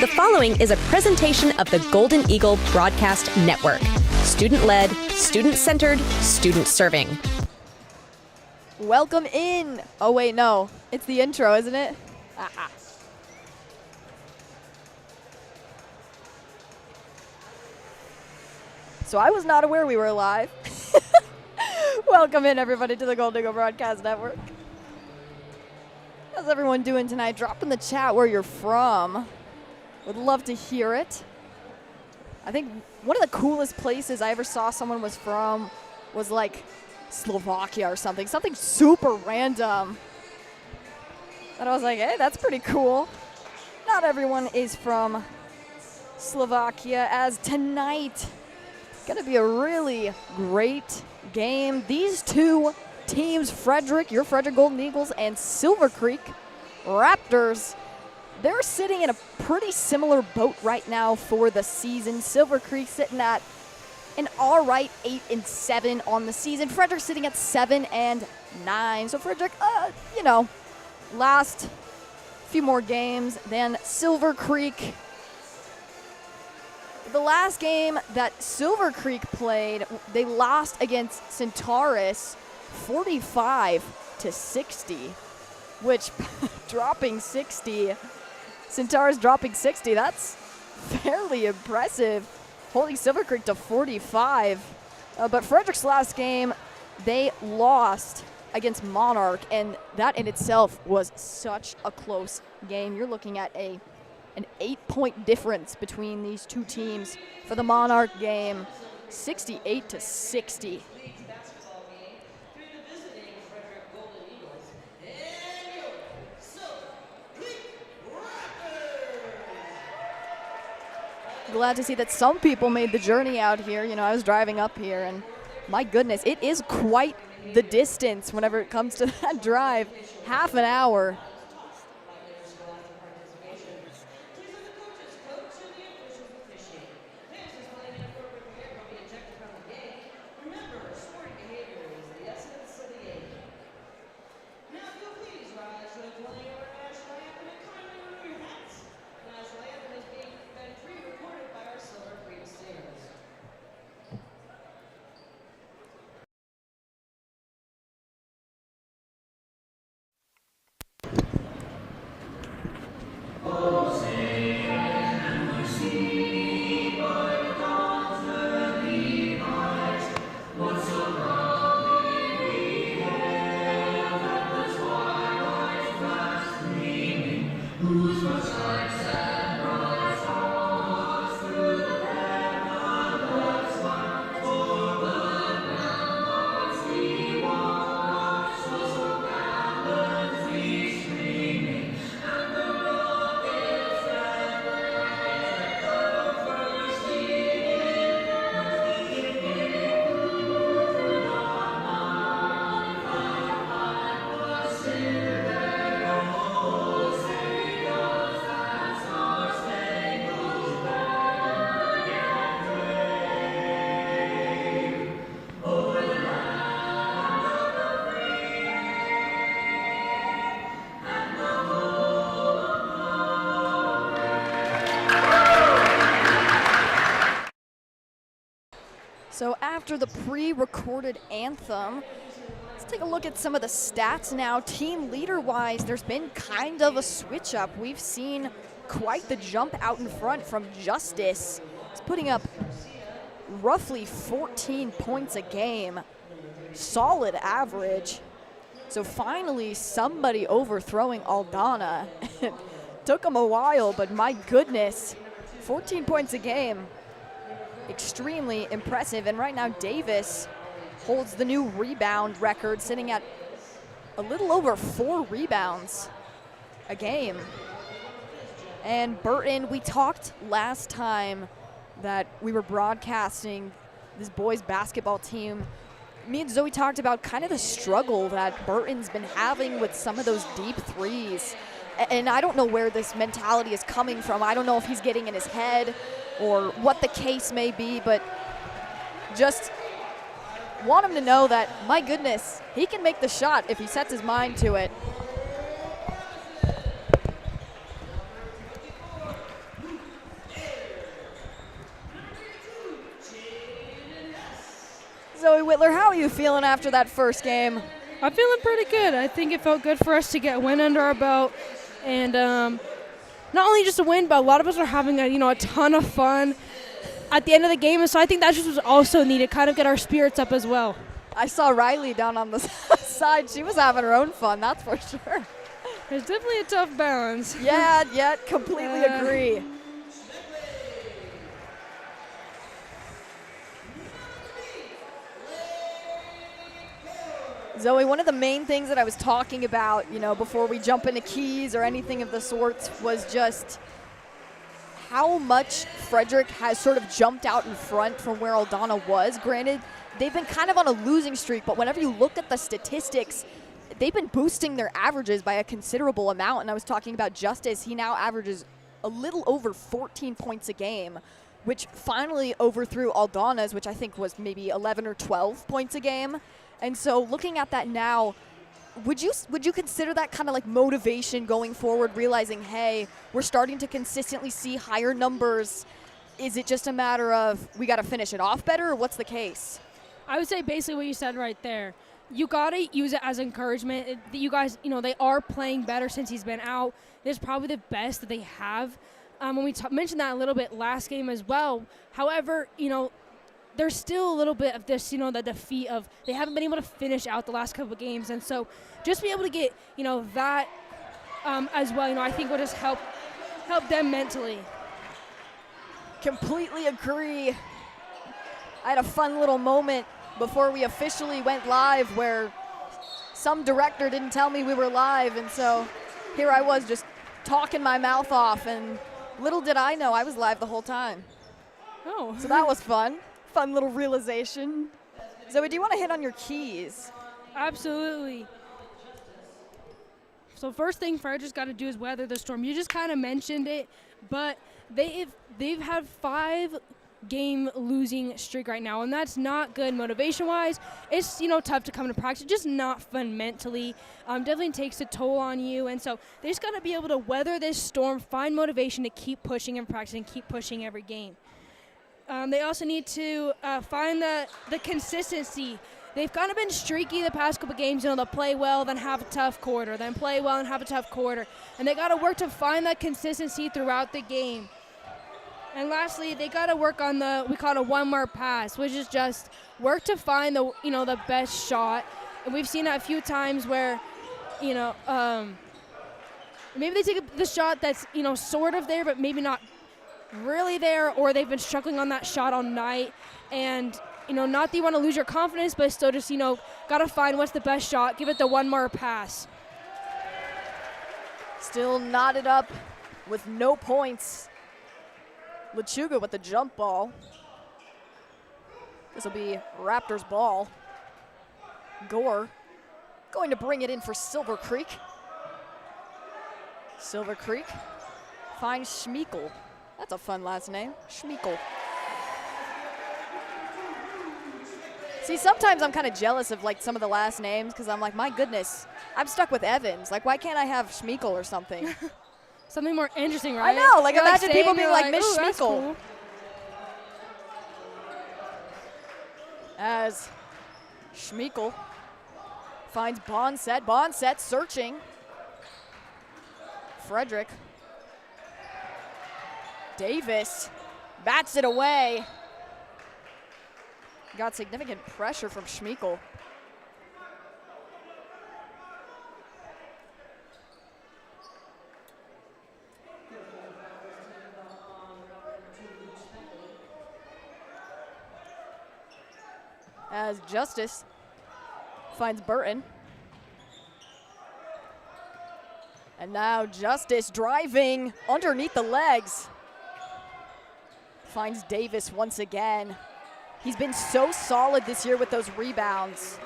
The following is a presentation of the Golden Eagle Broadcast Network. Student-led, student-centered, student-serving. Welcome in. Oh, wait, no. It's the intro, isn't it? So I was not aware we were live. Welcome in, everybody, to the Golden Eagle Broadcast Network. How's everyone doing tonight? Drop in the chat where you're from. Would love to hear it. I think one of the coolest places I ever saw someone was from was like Slovakia or something super random. And I was like, hey, that's pretty cool. Not everyone is from Slovakia, as tonight going to be a really great game. These two teams, Frederick, your Frederick Golden Eagles, and Silver Creek Raptors, they're sitting in a pretty similar boat right now for the season. Silver Creek sitting at an all right 8-7 on the season. Frederick sitting at 7-9. So Frederick, last few more games than Silver Creek. The last game that Silver Creek played, they lost against Centaurus 45-60, which dropping 60. Centaurus dropping 60, that's fairly impressive, holding Silver Creek to 45. But Frederick's last game, they lost against Monarch, and that in itself was such a close game. You're looking at an 8-point difference between these two teams for the Monarch game, 68-60. Glad to see that some people made the journey out here. I was driving up here, and my goodness, it is quite the distance whenever it comes to that drive. Half an hour. So after the pre-recorded anthem, let's take a look at some of the stats now. Team leader-wise, there's been kind of a switch-up. We've seen quite the jump out in front from Justice. He's putting up roughly 14 points a game. Solid average. So finally, somebody overthrowing Aldana. Took him a while, but my goodness, 14 points a game. Extremely impressive. And right now Davis holds the new rebound record, sitting at a little over 4 rebounds a game. And Burton, we talked last time that we were broadcasting this boys basketball team. Me and Zoe talked about kind of the struggle that Burton's been having with some of those deep threes. And I don't know where this mentality is coming from. I don't know if he's getting in his head or what the case may be, but just want him to know that, my goodness, he can make the shot if he sets his mind to it. Zoe Wittler, how are you feeling after that first game? I'm feeling pretty good. I think it felt good for us to get a win under our belt. And not only just a win, but a lot of us are having a ton of fun at the end of the game. And so I think that just was also needed, kind of get our spirits up as well. I saw Riley down on the side. She was having her own fun, that's for sure. There's definitely a tough balance. Yeah, completely agree. Zoe, one of the main things that I was talking about, before we jump into keys or anything of the sorts, was just how much Frederick has sort of jumped out in front from where Aldana was. Granted, they've been kind of on a losing streak, but whenever you look at the statistics, they've been boosting their averages by a considerable amount. And I was talking about Justice. He now averages a little over 14 points a game, which finally overthrew Aldana's, which I think was maybe 11 or 12 points a game. And so looking at that now, would you consider that kind of like motivation going forward, realizing, hey, we're starting to consistently see higher numbers? Is it just a matter of we got to finish it off better, or what's the case? I would say basically what you said right there. You got to use it as encouragement. You guys, they are playing better since he's been out. It's probably the best that they have. When we mentioned that a little bit last game as well. However, there's still a little bit of this, the defeat of they haven't been able to finish out the last couple of games. And so just be able to get, that as well, I think will just help them mentally. Completely agree. I had a fun little moment before we officially went live where some director didn't tell me we were live. And so here I was just talking my mouth off, and little did I know I was live the whole time. Oh. So that was fun. Fun little realization. Zoe, do you want to hit on your keys? Absolutely. So first thing Frederick's got to do is weather the storm. You just kind of mentioned it, but they've had 5-game losing streak right now, and that's not good motivation-wise. It's, tough to come to practice, just not fun mentally. Definitely takes a toll on you, and so they just got to be able to weather this storm, find motivation to keep pushing and practicing, keep pushing every game. They also need to find the consistency. They've kind of been streaky the past couple games. They'll play well, then have a tough quarter, then play well and have a tough quarter. And they got to work to find that consistency throughout the game. And lastly, they got to work on we call it a one-more pass, which is just work to find the best shot. And we've seen that a few times where, maybe they take the shot that's, sort of there, but maybe not really there, or they've been struggling on that shot all night. And, not that you want to lose your confidence, but still just, got to find what's the best shot, give it the one more pass. Still knotted up with no points. Lechuga with the jump ball. This will be Raptors ball. Gore going to bring it in for Silver Creek. Silver Creek finds Schmeekel. That's a fun last name, Schmeekel. See, sometimes I'm kind of jealous of some of the last names because I'm like, my goodness, I'm stuck with Evans. Why can't I have Schmeekel or something? Something more interesting, right? I know, You're imagine people being like, ooh, Miss that's Schmeekel. cool. As Schmeekel finds Bonset searching. Frederick. Davis bats it away. Got significant pressure from Schmeekel. As Justice finds Burton. And now Justice driving underneath the legs. Finds Davis once again. He's been so solid this year with those rebounds.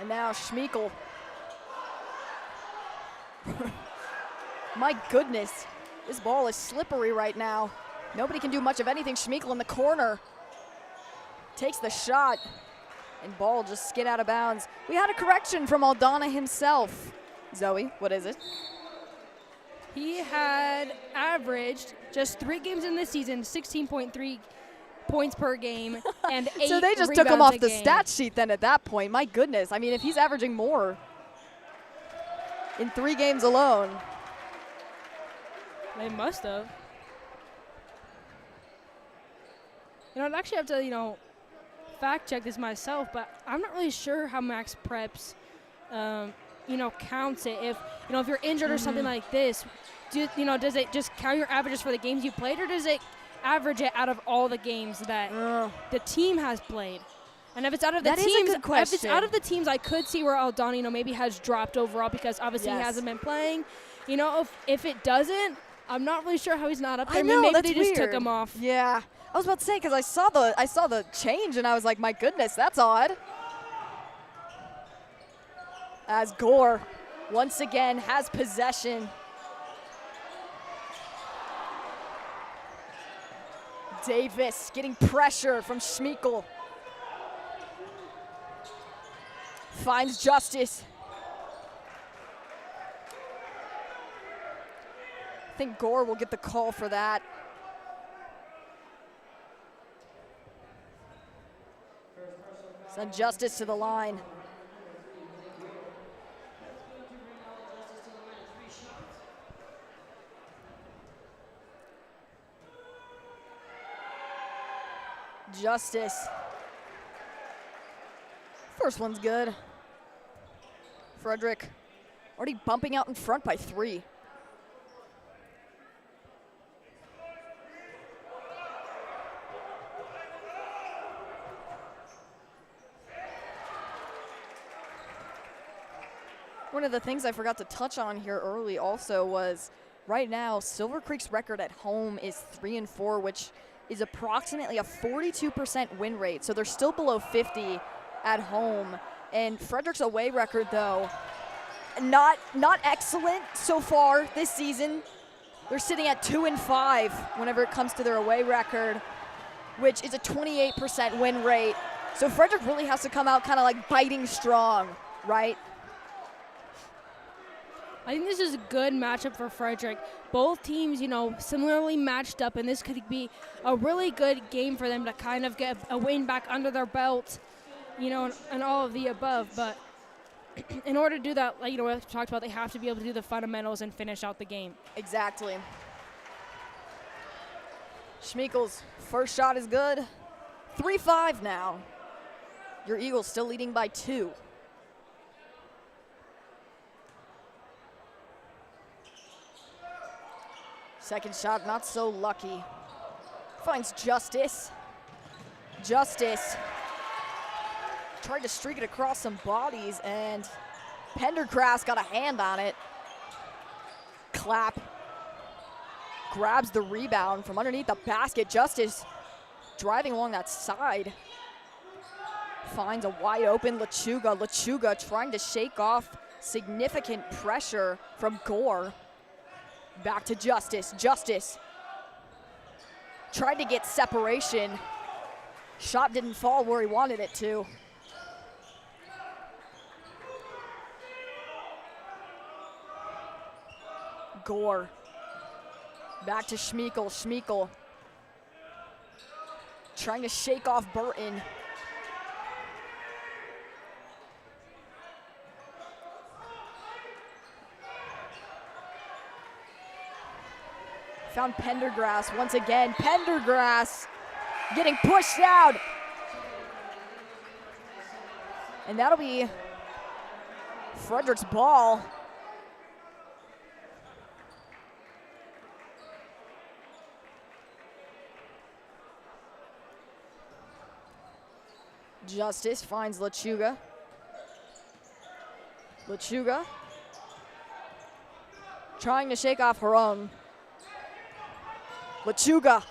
And now Schmeekel. My goodness, this ball is slippery right now. Nobody can do much of anything. Schmeekel in the corner. Takes the shot, and ball just skid out of bounds. We had a correction from Aldana himself. Zoe, what is it? He had averaged just 3 games in this season, 16.3 points per game, and 8 So they just took him rebounds off a the game. stat sheet then at that point. My goodness. I mean, if he's averaging more in 3 games alone. They must have. I'd actually have to, fact check this myself, but I'm not really sure how Max Preps, counts it. If you're injured or something like this, does it just count your averages for the games you played, or does it average it out of all the games that the team has played? And if it's out of the That is a teams, good question. if it's out of the teams, I could see where Aldana, maybe has dropped overall because obviously he Yes. hasn't been playing. If it doesn't, I'm not really sure how he's not up there. I know, Maybe that's they just took weird. him off. Yeah. I was about to say, because I saw the change, and I was like, my goodness, that's odd. As Gore once again has possession. Davis getting pressure from Schmeichel. Finds Justice. I think Gore will get the call for that. Send Justice to the line. Justice. First one's good. Frederick already bumping out in front by 3. One of the things I forgot to touch on here early also was right now Silver Creek's record at home is 3-4, which is approximately a 42% win rate. So they're still below 50 at home. And Frederick's away record, though, not excellent so far this season. They're sitting at 2-5 whenever it comes to their away record, which is a 28% win rate. So Frederick really has to come out kind of like biting strong, right? I think this is a good matchup for Frederick. Both teams, similarly matched up, and this could be a really good game for them to kind of get a win back under their belt, and all of the above. But in order to do that, like, we talked about, they have to be able to do the fundamentals and finish out the game. Exactly. Schmeichel's first shot is good. 3-5 now. Your Eagles still leading by 2. Second shot, not so lucky. Finds Justice. Justice tried to streak it across some bodies, and Pendergrass got a hand on it. Clapp grabs the rebound from underneath the basket. Justice driving along that side. Finds a wide open Lechuga. Lechuga trying to shake off significant pressure from Gore. Back to Justice. Justice tried to get separation. Shot didn't fall where he wanted it to. Gore. Back to Schmeichel. Schmeichel trying to shake off Burton. Found Pendergrass once again. Pendergrass getting pushed out. And that'll be Frederick's ball. Justice finds Lechuga. Lechuga trying to shake off Harung. Lechuga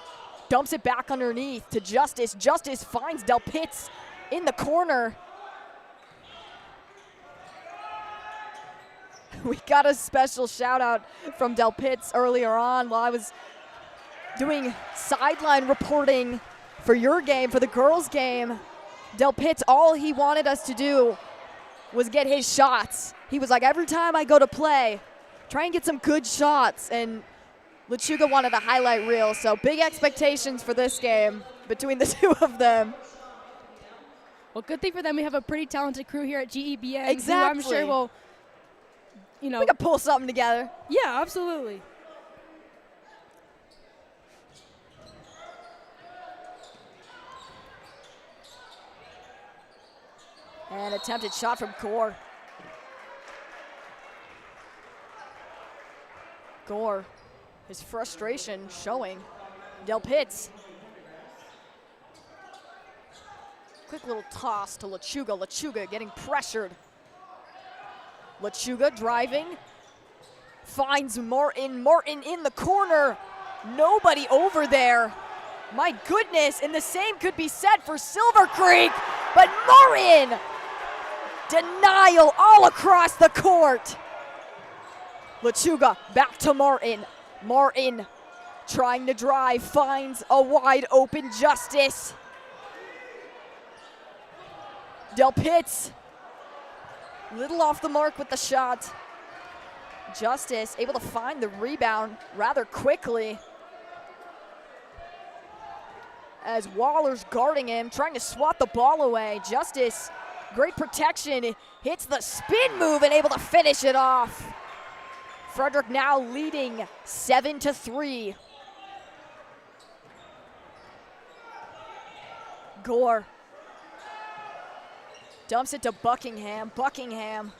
dumps it back underneath to Justice. Justice finds Del Pitts in the corner. We got a special shout out from Del Pitts earlier on while I was doing sideline reporting for your game, for the girls' game. Del Pitts, all he wanted us to do was get his shots. He was like, every time I go to play, try and get some good shots. And Lechuga wanted a highlight reel, so big expectations for this game between the two of them. Well, good thing for them, we have a pretty talented crew here at GEBN. Exactly. Who I'm sure will, We can pull something together. Yeah, absolutely. And attempted shot from Gore. Gore, his frustration showing. Del Pitts. Quick little toss to Lechuga. Lechuga getting pressured. Lechuga driving. Finds Martin. Martin in the corner. Nobody over there. My goodness, and the same could be said for Silver Creek, but Martin! Denial all across the court. Lechuga back to Martin. Martin trying to drive, finds a wide open Justice. Del Pitts, little off the mark with the shot. Justice able to find the rebound rather quickly. As Waller's guarding him, trying to swat the ball away. Justice, great protection, hits the spin move and able to finish it off. Frederick now leading 7-3. Gore dumps it to Buckingham. Buckingham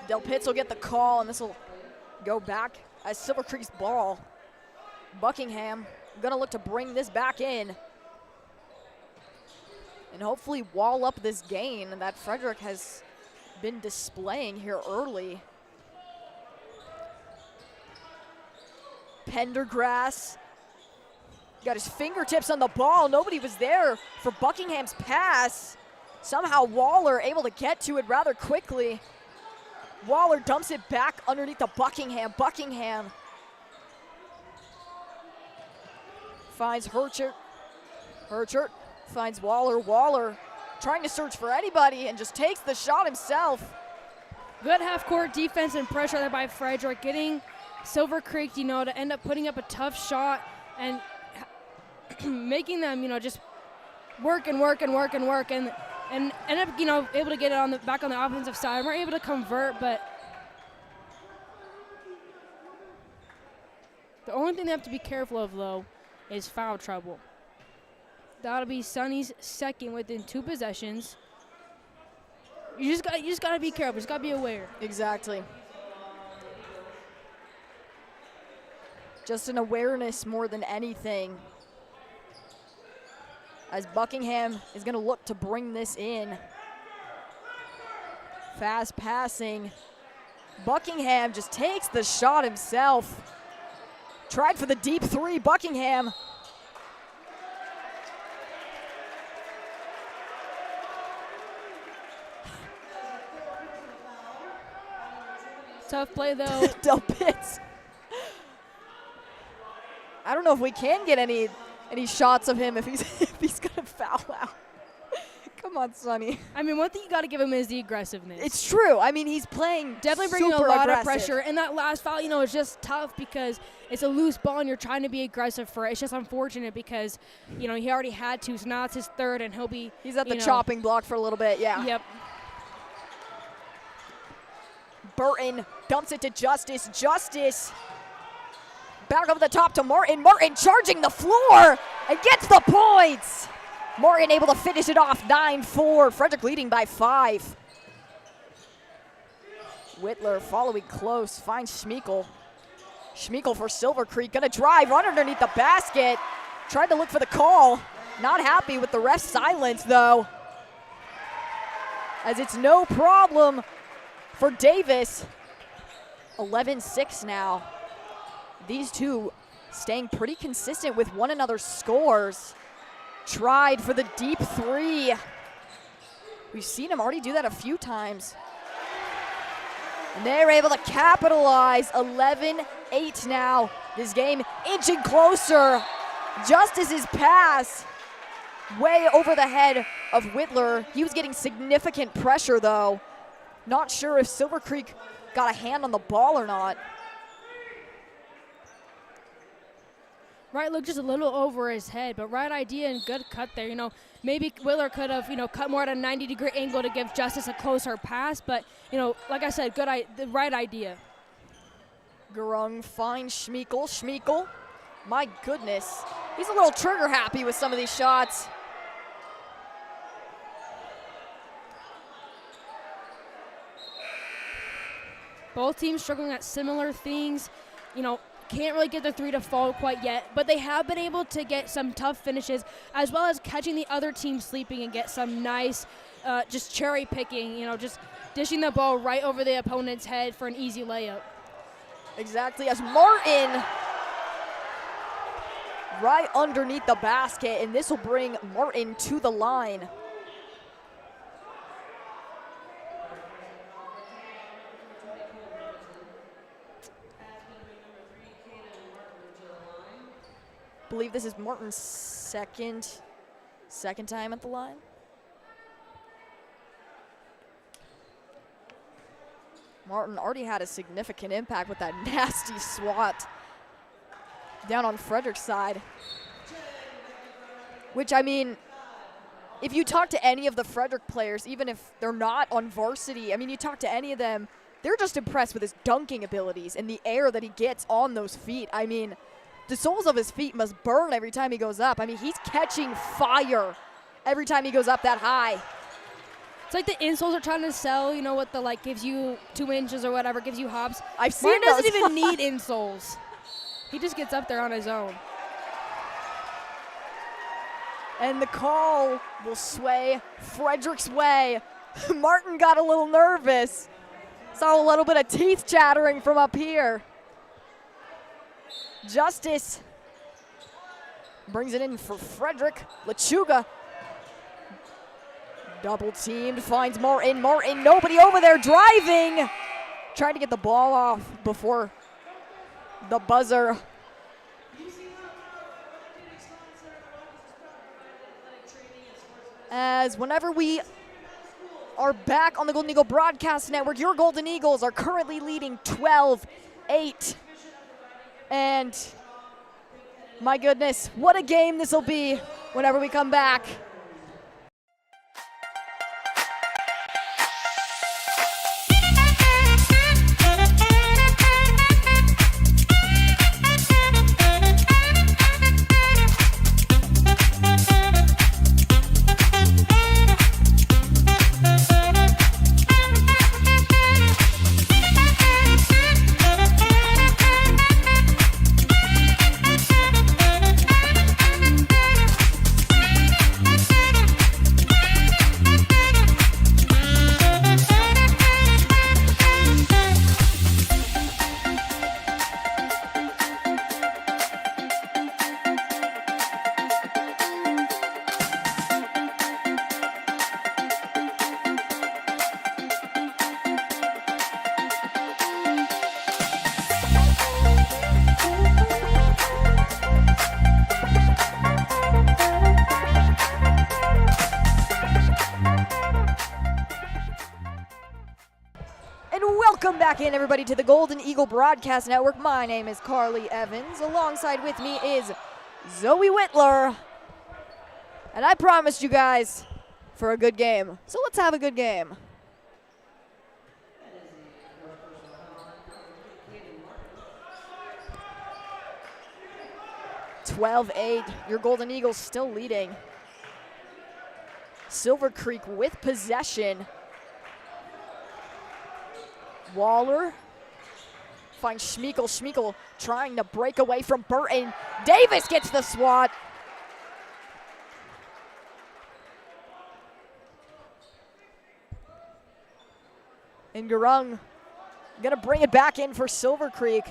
Del Pitts will get the call, and this will go back as Silver Creek's ball. Buckingham gonna look to bring this back in and hopefully wall up this gain that Frederick has been displaying here early. Pendergrass got his fingertips on the ball. Nobody was there for Buckingham's pass. Somehow Waller able to get to it rather quickly. Waller dumps it back underneath the Buckingham. Buckingham finds Herchert. Herchert finds Waller. Waller trying to search for anybody and just takes the shot himself. Good half-court defense and pressure there by Frederick, getting Silver Creek, to end up putting up a tough shot and making them, just work and work and work and work and end up, able to get it back on the offensive side. We're able to convert, but the only thing they have to be careful of, though, is foul trouble. That'll be Sonny's second within 2 possessions. You just gotta be careful. Just gotta be aware. Exactly. Just an awareness more than anything. As Buckingham is gonna look to bring this in. Fast passing. Buckingham just takes the shot himself. Tried for the deep 3, Buckingham. Tough play, though. Del Pitts. I don't know if we can get any shots of him if he's gonna foul out. Come on, Sonny. I mean, one thing you got to give him is the aggressiveness. It's true. I mean, he's playing definitely bringing a super lot aggressive. of pressure. And that last foul, is just tough because it's a loose ball and you're trying to be aggressive for it. It's just unfortunate because, he already had 2, so now it's his 3rd, and he's at the chopping block for a little bit. Yeah. Yep. Burton dumps it to Justice. Justice back over the top to Martin. Martin charging the floor and gets the points. Martin able to finish it off 9-4. Frederick leading by 5. Wittler following close, finds Schmeickel. Schmeickel for Silver Creek, gonna drive, run underneath the basket. Tried to look for the call. Not happy with the ref's silence though. As it's no problem for Davis. 11-6 now. These two staying pretty consistent with one another's scores. Tried for the deep 3. We've seen him already do that a few times. And they're able to capitalize. 11-8 now. This game inching closer. Justice's pass way over the head of Wittler. He was getting significant pressure though. Not sure if Silver Creek got a hand on the ball or not. Right look just a little over his head, but right idea and good cut there. You know, maybe Wittler could have, you know, cut more at a 90-degree angle to give Justice a closer pass, but, you know, like I said, the right idea. Gurung finds Schmeekel. Schmeekel, my goodness. He's a little trigger happy with some of these shots. Both teams struggling at similar things. You know, can't really get the three to fall quite yet, but they have been able to get some tough finishes as well as catching the other team sleeping and get some nice just cherry picking, you know, just dishing the ball right over the opponent's head for an easy layup. Exactly, as Martin right underneath the basket, and this will bring Martin to the line. I believe this is Martin's second time at the line. Martin already had a significant impact with that nasty swat down on Frederick's side. Which, I mean, if you talk to any of the Frederick players, even if they're not on varsity, I mean, you talk to any of them, they're just impressed with his dunking abilities and the air that he gets on those feet. I mean, the soles of his feet must burn every time he goes up. I mean, he's catching fire every time he goes up that high. It's like the insoles are trying to sell, you know, what the, like, gives you 2 inches or whatever, gives you hops. I've seen Martin those. doesn't even need insoles. He just gets up there on his own. And the call will sway Frederick's way. Martin got a little nervous. Saw a little bit of teeth chattering from up here. Justice brings it in for Frederick. Lechuga double teamed, finds Martin. Martin, nobody over there, driving. Trying to get the ball off before the buzzer. As whenever we are back on the Golden Eagle Broadcast Network, your Golden Eagles are currently leading 12-8. And my goodness, what a game this will be whenever we come back. Welcome back in, everybody, to the Golden Eagle Broadcast Network. My name is Carly Evans. Alongside with me is Zoe Wittler. And I promised you guys for a good game. So let's have a good game. (12-8). Your Golden Eagles still leading. Silver Creek with possession. Waller finds Schmeekel. Schmeekel trying to break away from Burton. Davis gets the swat. And Gurung gonna bring it back in for Silver Creek.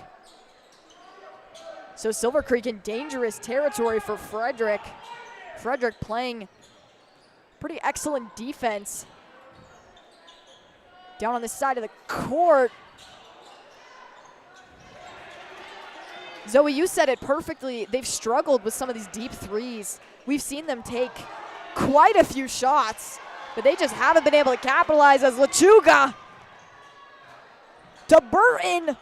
So Silver Creek in dangerous territory for Frederick. Frederick playing pretty excellent defense. Down on this side of the court. Zoe, you said it perfectly. They've struggled with some of these deep threes. We've seen them take quite a few shots, but they just haven't been able to capitalize as Lechuga to Burton.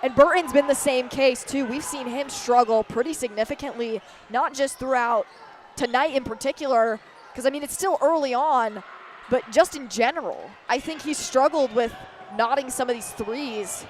And Burton's been the same case too. We've seen him struggle pretty significantly, not just throughout tonight in particular, because I mean, it's still early on, but just in general, I think he's struggled with knotting some of these threes.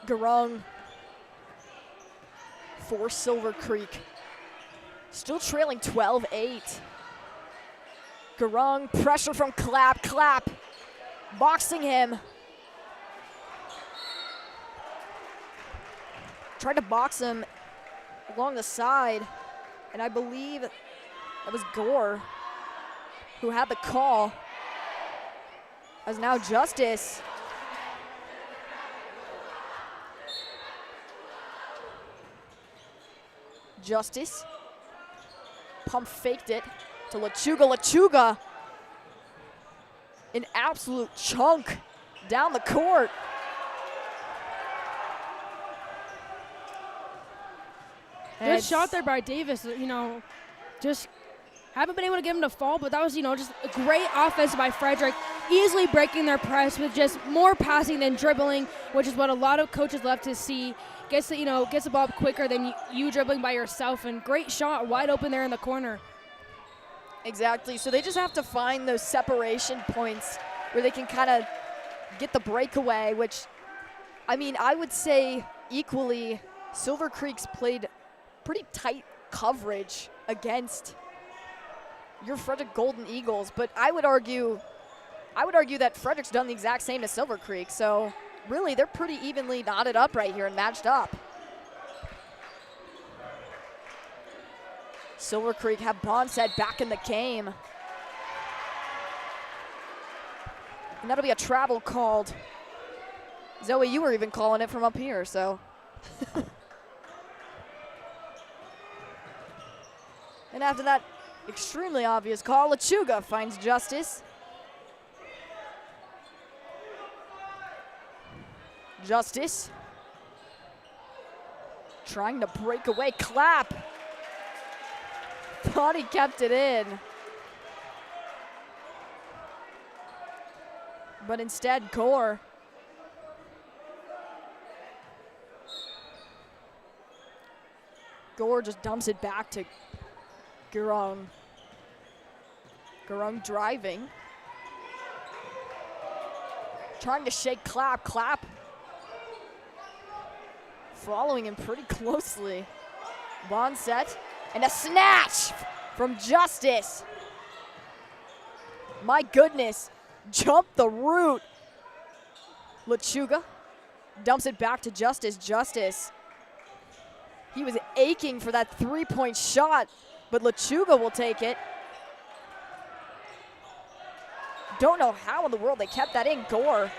Garung for Silver Creek. Still trailing 12-8. Garung, pressure from Clapp. Clapp boxing him. Tried to box him along the side, and I believe that was Gore who had the call. As now Justice. Justice. Pump faked it to Lechuga. Lechuga, an absolute chunk down the court. Good shot there by Davis. Just haven't been able to get him to fall, but that was, just a great offense by Frederick. Easily breaking their press with just more passing than dribbling, which is what a lot of coaches love to see. Gets the ball up quicker than you dribbling by yourself, and great shot, wide open there in the corner. Exactly. So they just have to find those separation points where they can kind of get the breakaway, which, I mean, I would say equally, Silver Creek's played pretty tight coverage against your Frederick Golden Eagles, but I would argue that Frederick's done the exact same to Silver Creek. So really, they're pretty evenly knotted up right here and matched up. Silver Creek have Bonset back in the game. And that'll be a travel called. Zoe, you were even calling it from up here, so. And after that extremely obvious call, Lechuga finds Justice. Justice trying to break away. Clapp thought he kept it in, but instead Gore just dumps it back to Garung. Garung driving, trying to shake Clapp. Clapp following him pretty closely. Bonset, and a snatch from Justice. My goodness, jump the root. Lechuga dumps it back to Justice. Justice, he was aching for that three-point shot, but Lechuga will take it. Don't know how in the world they kept that in. Gore.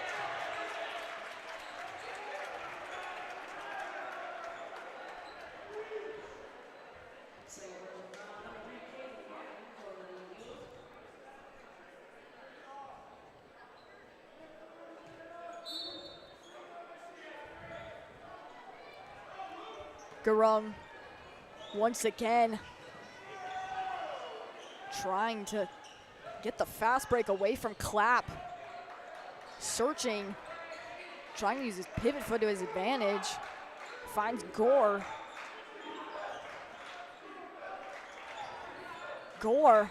Garung once again trying to get the fast break away from Clapp. Searching, trying to use his pivot foot to his advantage. Finds Gore. Gore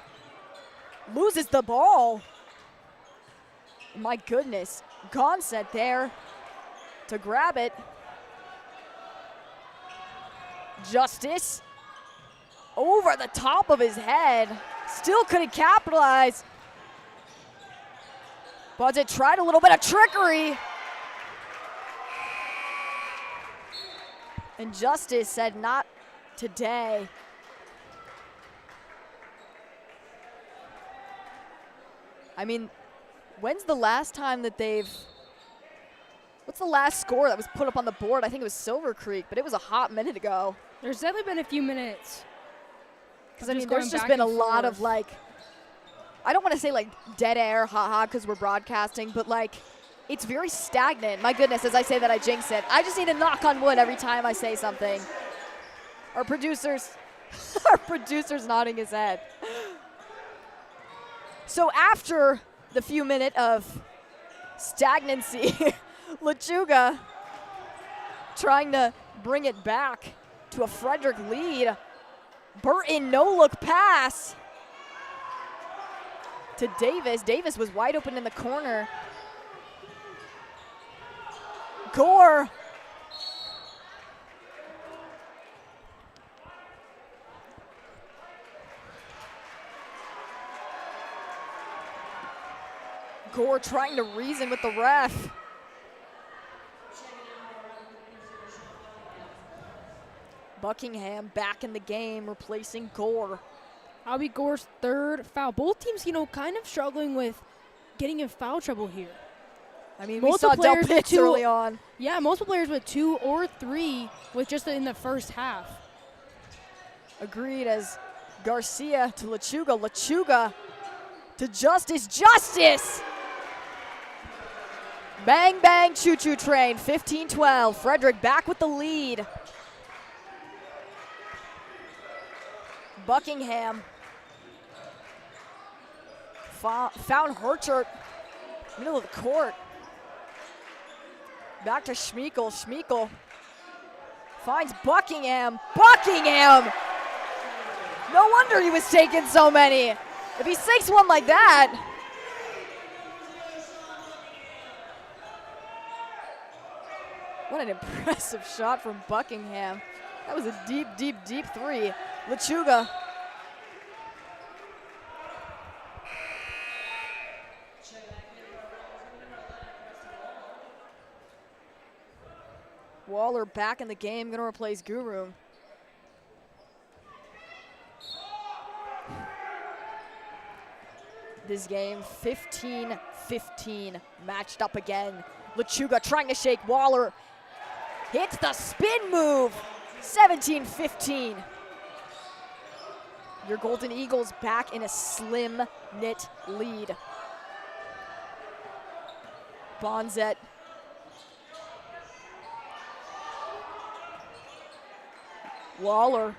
loses the ball. My goodness, Gonset there to grab it. Justice over the top of his head. Still couldn't capitalize. Budget tried a little bit of trickery. And Justice said not today. I mean, when's the last time that what's the last score that was put up on the board? I think it was Silver Creek, but it was a hot minute ago. There's definitely been a few minutes. Because, I mean, there's just been a lot of, like, I don't want to say, like, dead air, haha, because we're broadcasting, but, like, it's very stagnant. My goodness, as I say that, I jinx it. I just need to knock on wood every time I say something. Our producer's nodding his head. So after the few minutes of stagnancy, Lechuga trying to bring it back to a Frederick lead. Burton, no-look pass to Davis. Davis was wide open in the corner. Gore. Gore trying to reason with the ref. Buckingham back in the game, replacing Gore. That'll be Gore's third foul. Both teams, kind of struggling with getting in foul trouble here. I mean, we saw Del Pitts early on. Yeah, multiple players with 2 or 3 with just in the first half. Agreed, as Garcia to Lechuga. Lechuga to Justice. Justice! Bang, bang, choo-choo train. 15-12. Frederick back with the lead. Buckingham found Herchert, middle of the court. Back to Schmeickel. Schmeickel finds Buckingham. Buckingham! No wonder he was taking so many. If he sinks one like that. What an impressive shot from Buckingham. That was a deep, deep, deep three. Lechuga. Waller back in the game, gonna replace Guru. This game, 15-15, matched up again. Lechuga trying to shake Waller. Hits the spin move. 17-15. Your Golden Eagles back in a slim knit lead. Bonzet. Waller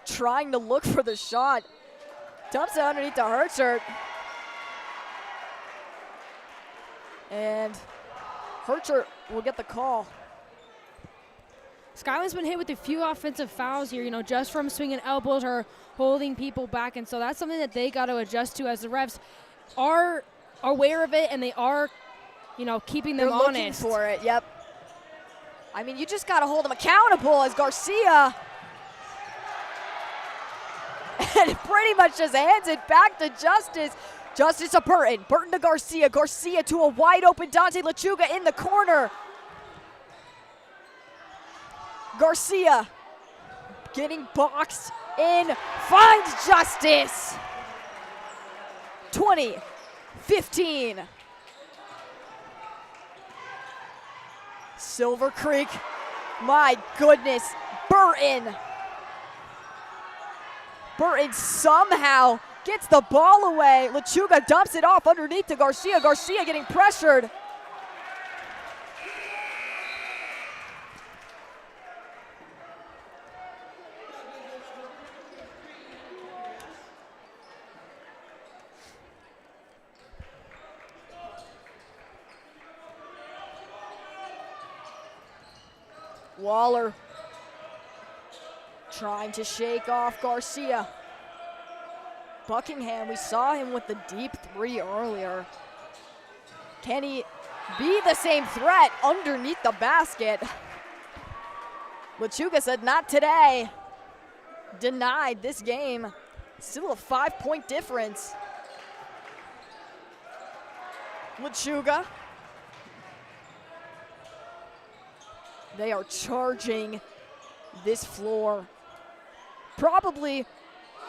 trying to look for the shot. Dumps it underneath the Herchert. And Herchert will get the call. Skyline's been hit with a few offensive fouls here, just from swinging elbows or holding people back. And so that's something that they got to adjust to, as the refs are aware of it and they are, keeping them honest. They're looking for it, yep. I mean, you just got to hold them accountable, as Garcia and pretty much just hands it back to Justice. Justice to Burton. Burton to Garcia. Garcia to a wide open Dante Lechuga in the corner. Garcia getting boxed in, finds Justice. 20-15. Silver Creek, my goodness, Burton. Burton somehow gets the ball away. Lechuga dumps it off underneath to Garcia. Garcia getting pressured. Waller trying to shake off Garcia. Buckingham, we saw him with the deep three earlier. Can he be the same threat underneath the basket? Lechuga said not today. Denied this game. Still a 5-point difference. Lechuga. They are charging this floor. probably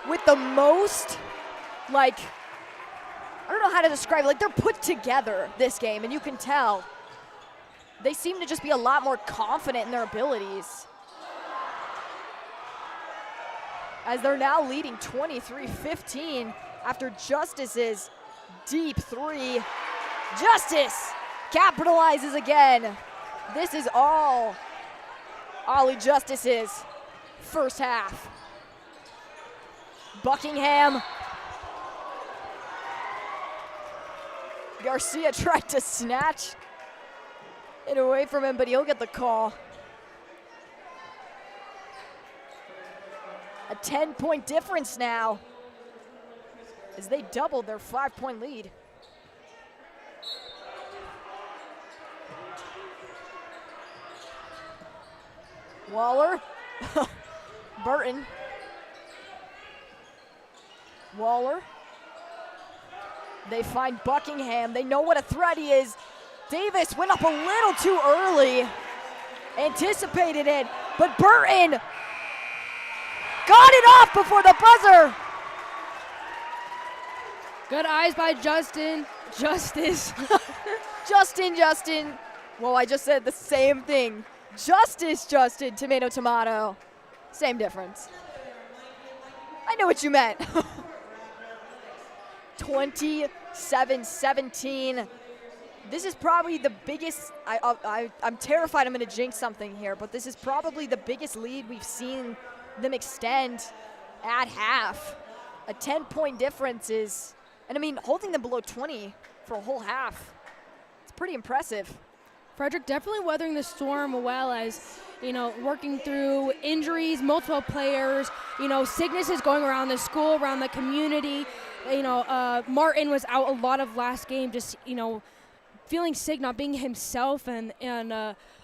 with the most, I don't know how to describe it. They're put together this game, and you can tell. They seem to just be a lot more confident in their abilities. As they're now leading 23-15 after Justice's deep three. Justice capitalizes again. This is all Ollie Justice's first half. Buckingham. Garcia tried to snatch it away from him, but he'll get the call. A 10-point difference now as they doubled their 5-point lead. Waller. Burton. Waller. They find Buckingham. They know what a threat he is. Davis went up a little too early. Anticipated it, but Burton got it off before the buzzer. Good eyes by Justice. Justin. Well, I just said the same thing. Justin, tomato. Same difference. I know what you meant. 27-17. This is probably the biggest, I'm terrified I'm going to jinx something here, but this is probably the biggest lead we've seen them extend at half. A 10-point difference is, and I mean, holding them below 20 for a whole half, it's pretty impressive. Frederick definitely weathering the storm well, as, working through injuries, multiple players, sicknesses going around the school, around the community. Martin was out a lot of last game, just, feeling sick, not being himself, and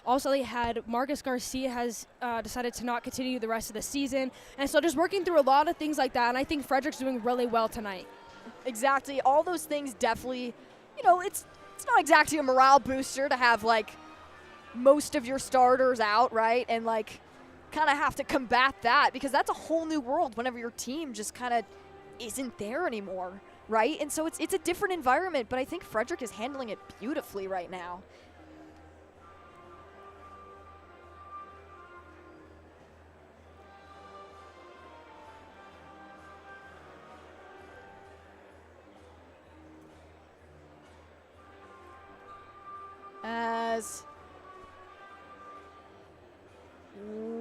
also they had Marcus Garcia has decided to not continue the rest of the season, and so just working through a lot of things like that, and I think Frederick's doing really well tonight. Exactly, all those things definitely, it's not exactly a morale booster to have most of your starters out, right, and kind of have to combat that, because that's a whole new world whenever your team just kind of isn't there anymore. Right? And so it's a different environment, but I think Frederick is handling it beautifully right now. As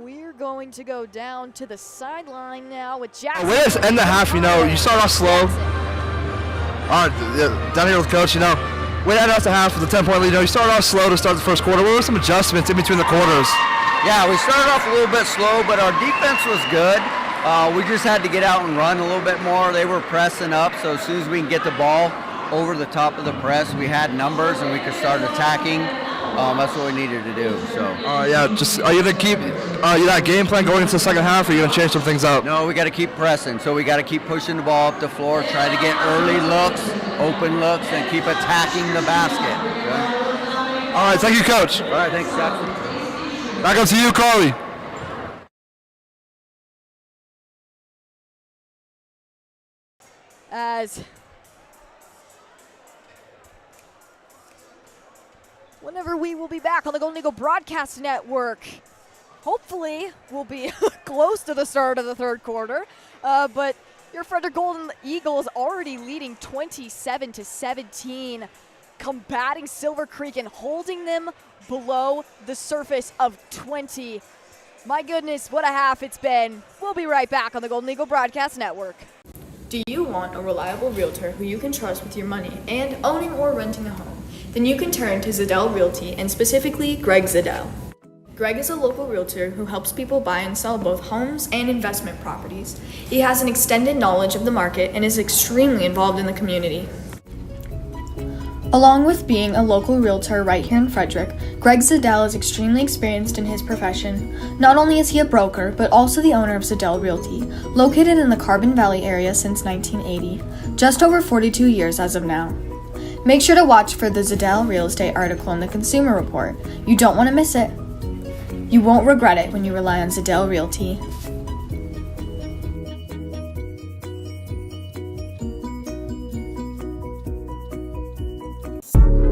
we're going to go down to the sideline now with Jackson. Way to end the half, you start off slow. Down here with Coach, way to end off the half with a 10-point lead. You started off slow to start the first quarter. What were some adjustments in between the quarters? Yeah, we started off a little bit slow, but our defense was good. We just had to get out and run a little bit more. They were pressing up, so as soon as we can get the ball over the top of the press, we had numbers and we could start attacking. That's what we needed to do. So. Are you gonna keep that game plan going into the second half, or are you gonna change some things up? No, we got to keep pressing. So we got to keep pushing the ball up the floor, try to get early looks, open looks, and keep attacking the basket. Okay? All right, thank you, Coach. All right, thanks, Jackson. Back up to you, Carly. As whenever we will be back on the Golden Eagle Broadcast Network, hopefully we'll be close to the start of the third quarter, but your Frederick Golden Eagles already leading 27-17, combating Silver Creek and holding them below the surface of 20. My goodness, what a half it's been. We'll be right back on the Golden Eagle Broadcast Network. Do you want a reliable realtor who you can trust with your money and owning or renting a home? Then you can turn to Zadell Realty, and specifically Greg Zadell. Greg is a local realtor who helps people buy and sell both homes and investment properties. He has an extended knowledge of the market and is extremely involved in the community. Along with being a local realtor right here in Frederick, Greg Zadell is extremely experienced in his profession. Not only is he a broker, but also the owner of Zadell Realty, located in the Carbon Valley area since 1980, just over 42 years as of now. Make sure to watch for the Zadell Real Estate article in the Consumer Report. You don't want to miss it. You won't regret it when you rely on Zadell Realty.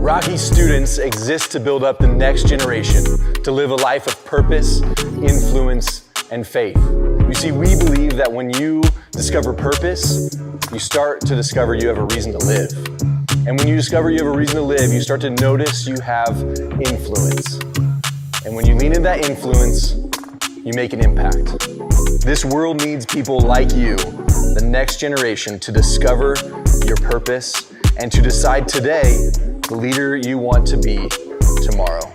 Rocky students exist to build up the next generation, to live a life of purpose, influence, and faith. You see, we believe that when you discover purpose, you start to discover you have a reason to live. And when you discover you have a reason to live, you start to notice you have influence. And when you lean into that influence, you make an impact. This world needs people like you, the next generation, to discover your purpose and to decide today the leader you want to be tomorrow.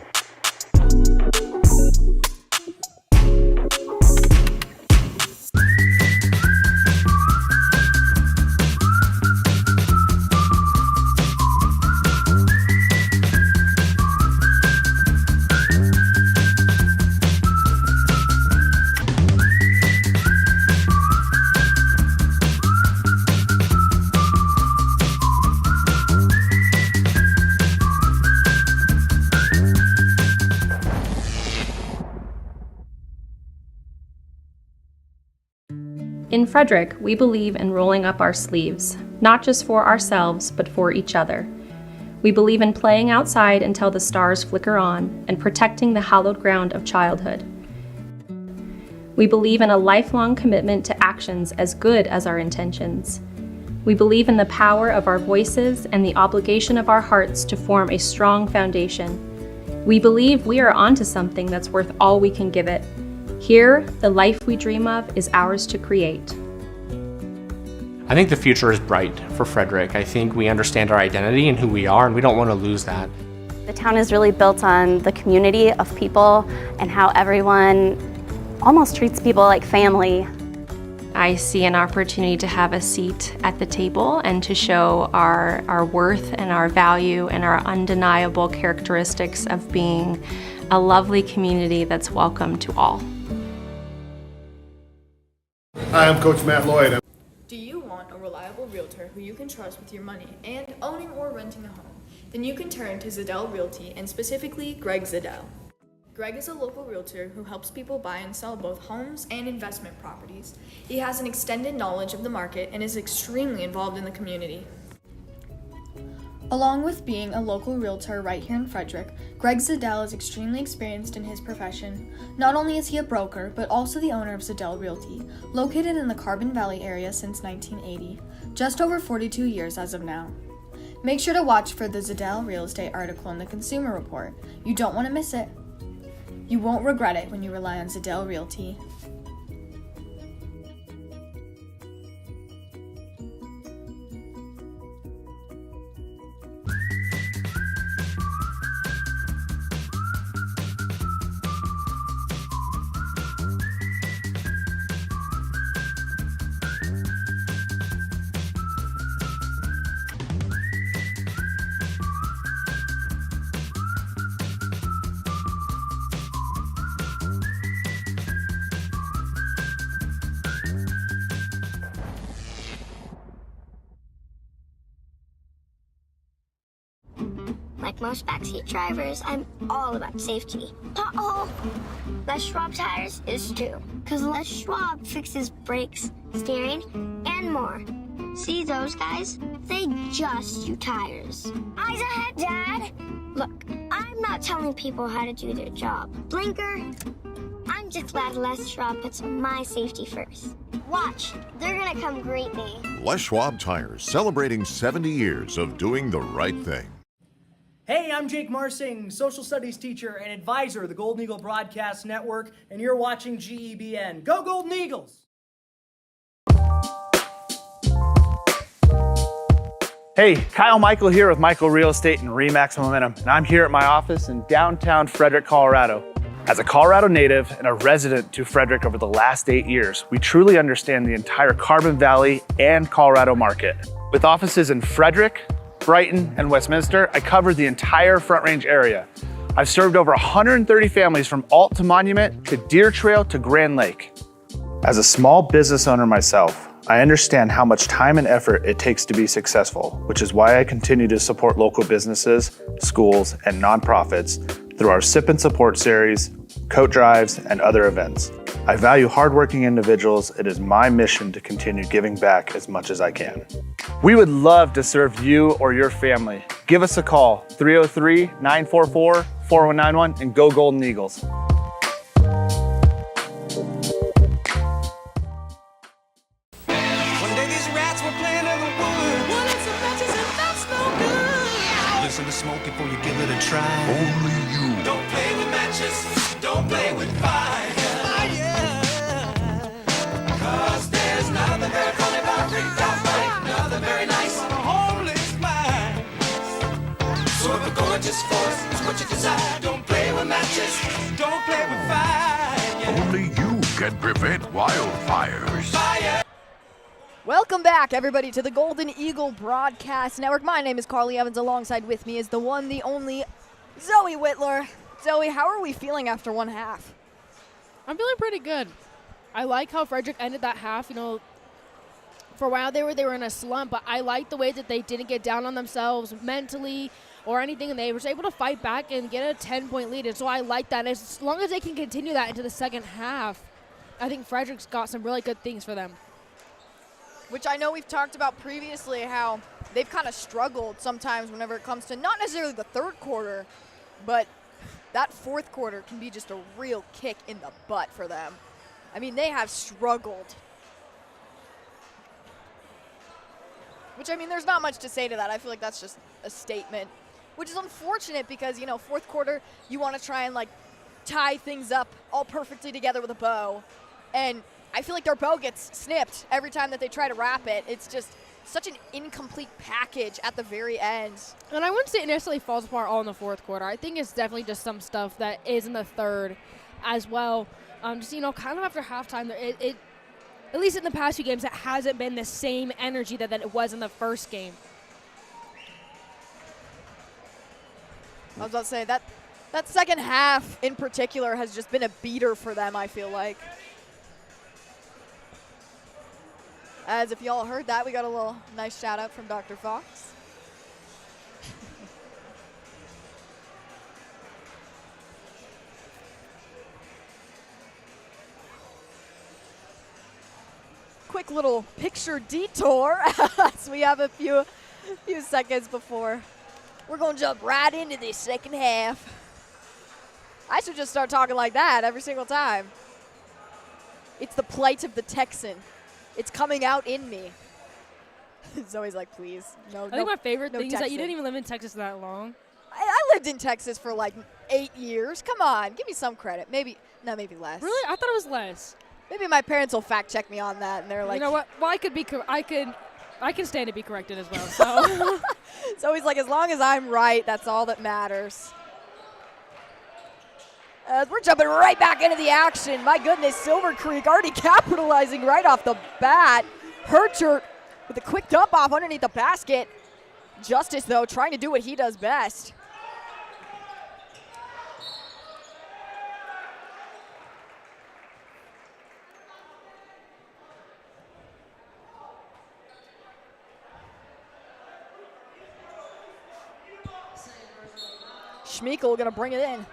In Frederick, we believe in rolling up our sleeves, not just for ourselves, but for each other. We believe in playing outside until the stars flicker on and protecting the hallowed ground of childhood. We believe in a lifelong commitment to actions as good as our intentions. We believe in the power of our voices and the obligation of our hearts to form a strong foundation. We believe we are onto something that's worth all we can give it. Here, the life we dream of is ours to create. I think the future is bright for Frederick. I think we understand our identity and who we are, and we don't want to lose that. The town is really built on the community of people and how everyone almost treats people like family. I see an opportunity to have a seat at the table and to show our worth and our value and our undeniable characteristics of being a lovely community that's welcome to all. Hi, I'm Coach Matt Lloyd. Do you want a reliable realtor who you can trust with your money and owning or renting a home? Then you can turn to Zadell Realty and specifically Greg Zadell. Greg is a local realtor who helps people buy and sell both homes and investment properties. He has an extended knowledge of the market and is extremely involved in the community. Along with being a local realtor right here in Frederick, Greg Zadell is extremely experienced in his profession. Not only is he a broker, but also the owner of Zadell Realty, located in the Carbon Valley area since 1980, just over 42 years as of now. Make sure to watch for the Zadell real estate article in the Consumer Report. You don't want to miss it. You won't regret it when you rely on Zadell Realty. Like most backseat drivers, I'm all about safety. Pothole! Les Schwab tires is too, because Les Schwab fixes brakes, steering, and more. See those guys? They just do tires. Eyes ahead, Dad! Look, I'm not telling people how to do their job. Blinker? I'm just glad Les Schwab puts my safety first. Watch, they're gonna come greet me. Les Schwab Tires, celebrating 70 years of doing the right thing. Hey, I'm Jake Marsing, social studies teacher and advisor of the Golden Eagle Broadcast Network, and you're watching GEBN. Go Golden Eagles! Hey, Kyle Michael here with Michael Real Estate and RE/MAX Momentum, and I'm here at my office in downtown Frederick, Colorado. As a Colorado native and a resident to Frederick over the last 8 years, we truly understand the entire Carbon Valley and Colorado market. With offices in Frederick, Brighton, and Westminster, I covered the entire Front Range area. I've served over 130 families from Alt to Monument to Deer Trail to Grand Lake. As a small business owner myself, I understand how much time and effort it takes to be successful, which is why I continue to support local businesses, schools, and nonprofits through our Sip and Support series, coat drives, and other events. I value hardworking individuals. It is my mission to continue giving back as much as I can. We would love to serve you or your family. give us a call, 303-944-4191, and go Golden Eagles. Listen to smoke before you give it a try. Only you. Don't play with matches. Don't play with fire. Cause there's nothing very funny about ripped off life. Nothing very nice on a homeless mind. So if a gorgeous force is what you desire, don't play with matches. Don't play with fire. Only you can prevent wildfires. Fire. Welcome back, everybody, to the Golden Eagle Broadcast Network. My name is Carly Evans. Alongside with me is the one, the only, Zoe Wittler. Zoe, how are we feeling after one half? I'm feeling pretty good. I like how Frederick ended that half. You know, for a while they were in a slump, but I like the way that they didn't get down on themselves mentally or anything, and they were able to fight back and get a 10-point lead. And so I like that. As long as they can continue that into the second half, I think Frederick's got some really good things for them. Which I know we've talked about previously, how they've kind of struggled sometimes whenever it comes to not necessarily the third quarter, but that fourth quarter can be just a real kick in the butt for them. I mean, they have struggled. Which, I mean, there's not much to say to that. I feel like that's just a statement, which is unfortunate because, you know, fourth quarter, you want to try and, like, tie things up all perfectly together with a bow. And I feel like their bow gets snipped every time that they try to wrap it. It's just such an incomplete package at the very end. And I wouldn't say it necessarily falls apart all in the fourth quarter. I think it's definitely just some stuff that is in the third as well. Just, you know, kind of after halftime, it at least in the past few games, it hasn't been the same energy that it was in the first game. I was about to say, that second half in particular has just been a beater for them, I feel like. As if y'all heard that, we got a little nice shout out from Dr. Fox. Quick little picture detour as we have a few seconds before we're going to jump right into this second half. I should just start talking like that every single time. It's the plight of the Texan. It's coming out in me. Zoe's like, please, no. I think my favorite thing is that Texan. you didn't even live in Texas that long. I lived in Texas for like 8 years. Come on, give me some credit. Maybe less. Really? I thought it was less. Maybe my parents will fact check me on that, and they're like, you know what? Well, I can stand to be corrected as well. So. Zoe's like, as long as I'm right, that's all that matters. We're jumping right back into the action. My goodness, Silver Creek already capitalizing right off the bat. Herchert with a quick dump off underneath the basket. Justice, though, trying to do what he does best. Schmeickel gonna bring it in.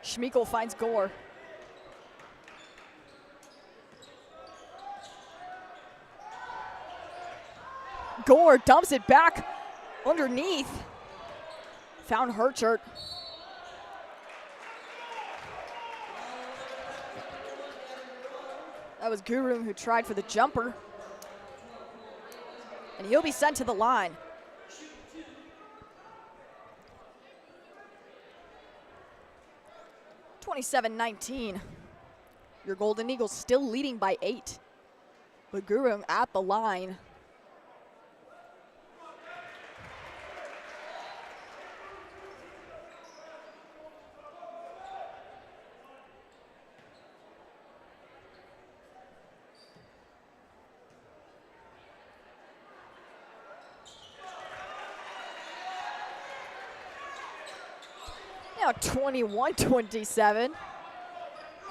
Schmeickel finds Gore. Gore dumps it back underneath. Found Herchert. That was Guru who tried for the jumper. And he'll be sent to the line. (27-19). Your Golden Eagles still leading by 8. But Guru at the line. Now 21-27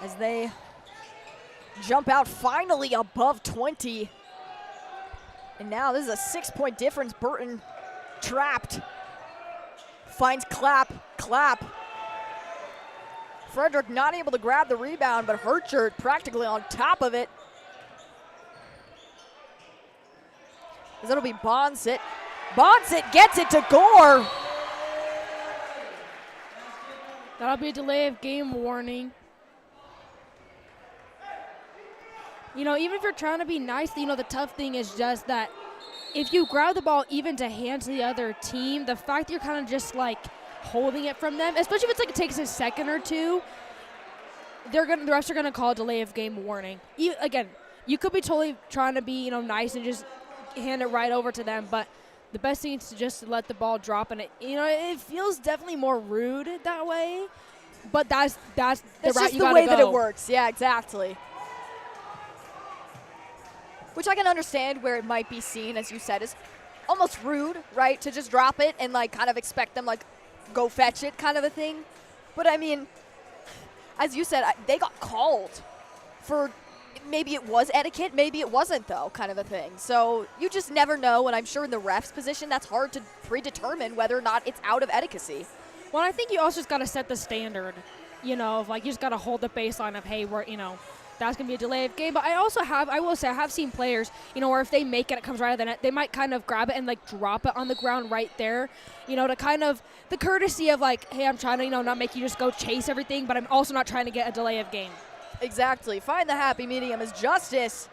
as they jump out finally above 20. And now this is a 6-point difference. Burton trapped. Finds Clapp. Frederick not able to grab the rebound, but Herchert practically on top of it. as it'll be Bonsit. Bonsit gets it to Gore. That'll be a delay of game warning. Even if you're trying to be nice, the tough thing is just that if you grab the ball even to hand to the other team, the fact that you're kind of just like holding it from them, especially if it's like it takes a second or two, the refs are gonna call a delay of game warning. Again, you could be totally trying to be nice and just hand it right over to them, but the best thing is to just let the ball drop, and it feels definitely more rude that way. But that's the route you gotta go. Just the way that it works. Yeah, exactly. Which I can understand where it might be seen, as you said, as almost rude, right? To just drop it and like kind of expect them like go fetch it kind of a thing. But I mean, as you said, they got called for maybe it was etiquette, maybe it wasn't though, kind of a thing. So you just never know, and I'm sure in the ref's position, that's hard to predetermine whether or not it's out of etiquette. Well, I think you also just got to set the standard, of like you just got to hold the baseline of, hey, we're, that's going to be a delay of game. But I will say, I have seen players, where if they make it, it comes right out of the net, they might kind of grab it and like drop it on the ground right there, to kind of the courtesy of like, hey, I'm trying to, not make you just go chase everything, but I'm also not trying to get a delay of game. Exactly. Find the happy medium as Justice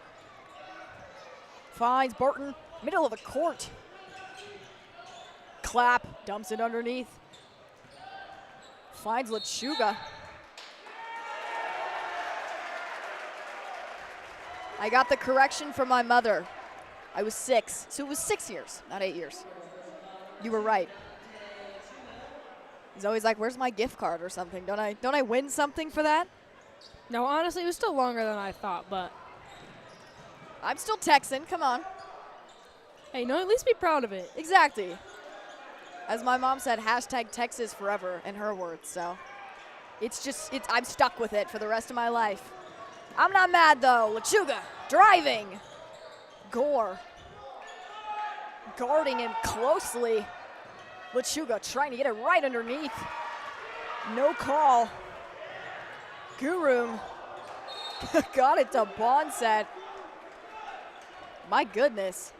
finds Burton, middle of the court. Clap, dumps it underneath. Finds Lechuga. I got the correction from my mother. I was 6, so it was 6 years, not 8 years. You were right. He's always like, where's my gift card or something? Don't I win something for that? No, honestly, it was still longer than I thought, but I'm still Texan, come on. Hey, at least be proud of it. Exactly. As my mom said, hashtag Texas forever in her words, so I'm stuck with it for the rest of my life. I'm not mad though. Lechuga driving. Gore guarding him closely. Lechuga trying to get it right underneath. No call. Guru got it to Bonset. My goodness.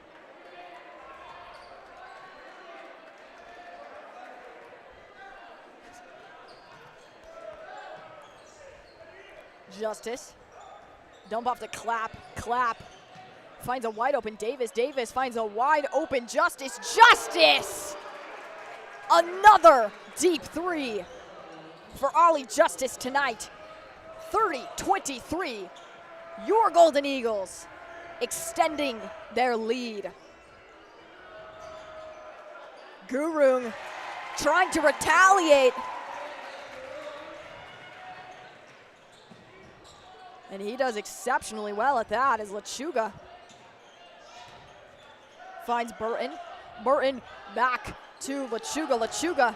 Justice. Dump off to Clap. Clap. Finds a wide open Davis. Davis finds a wide open Justice. Justice! Another deep three for Ollie Justice tonight. 30-23. Your Golden Eagles extending their lead. Guru trying to retaliate. And he does exceptionally well at that as Lechuga finds Burton. Burton back to Lechuga. Lechuga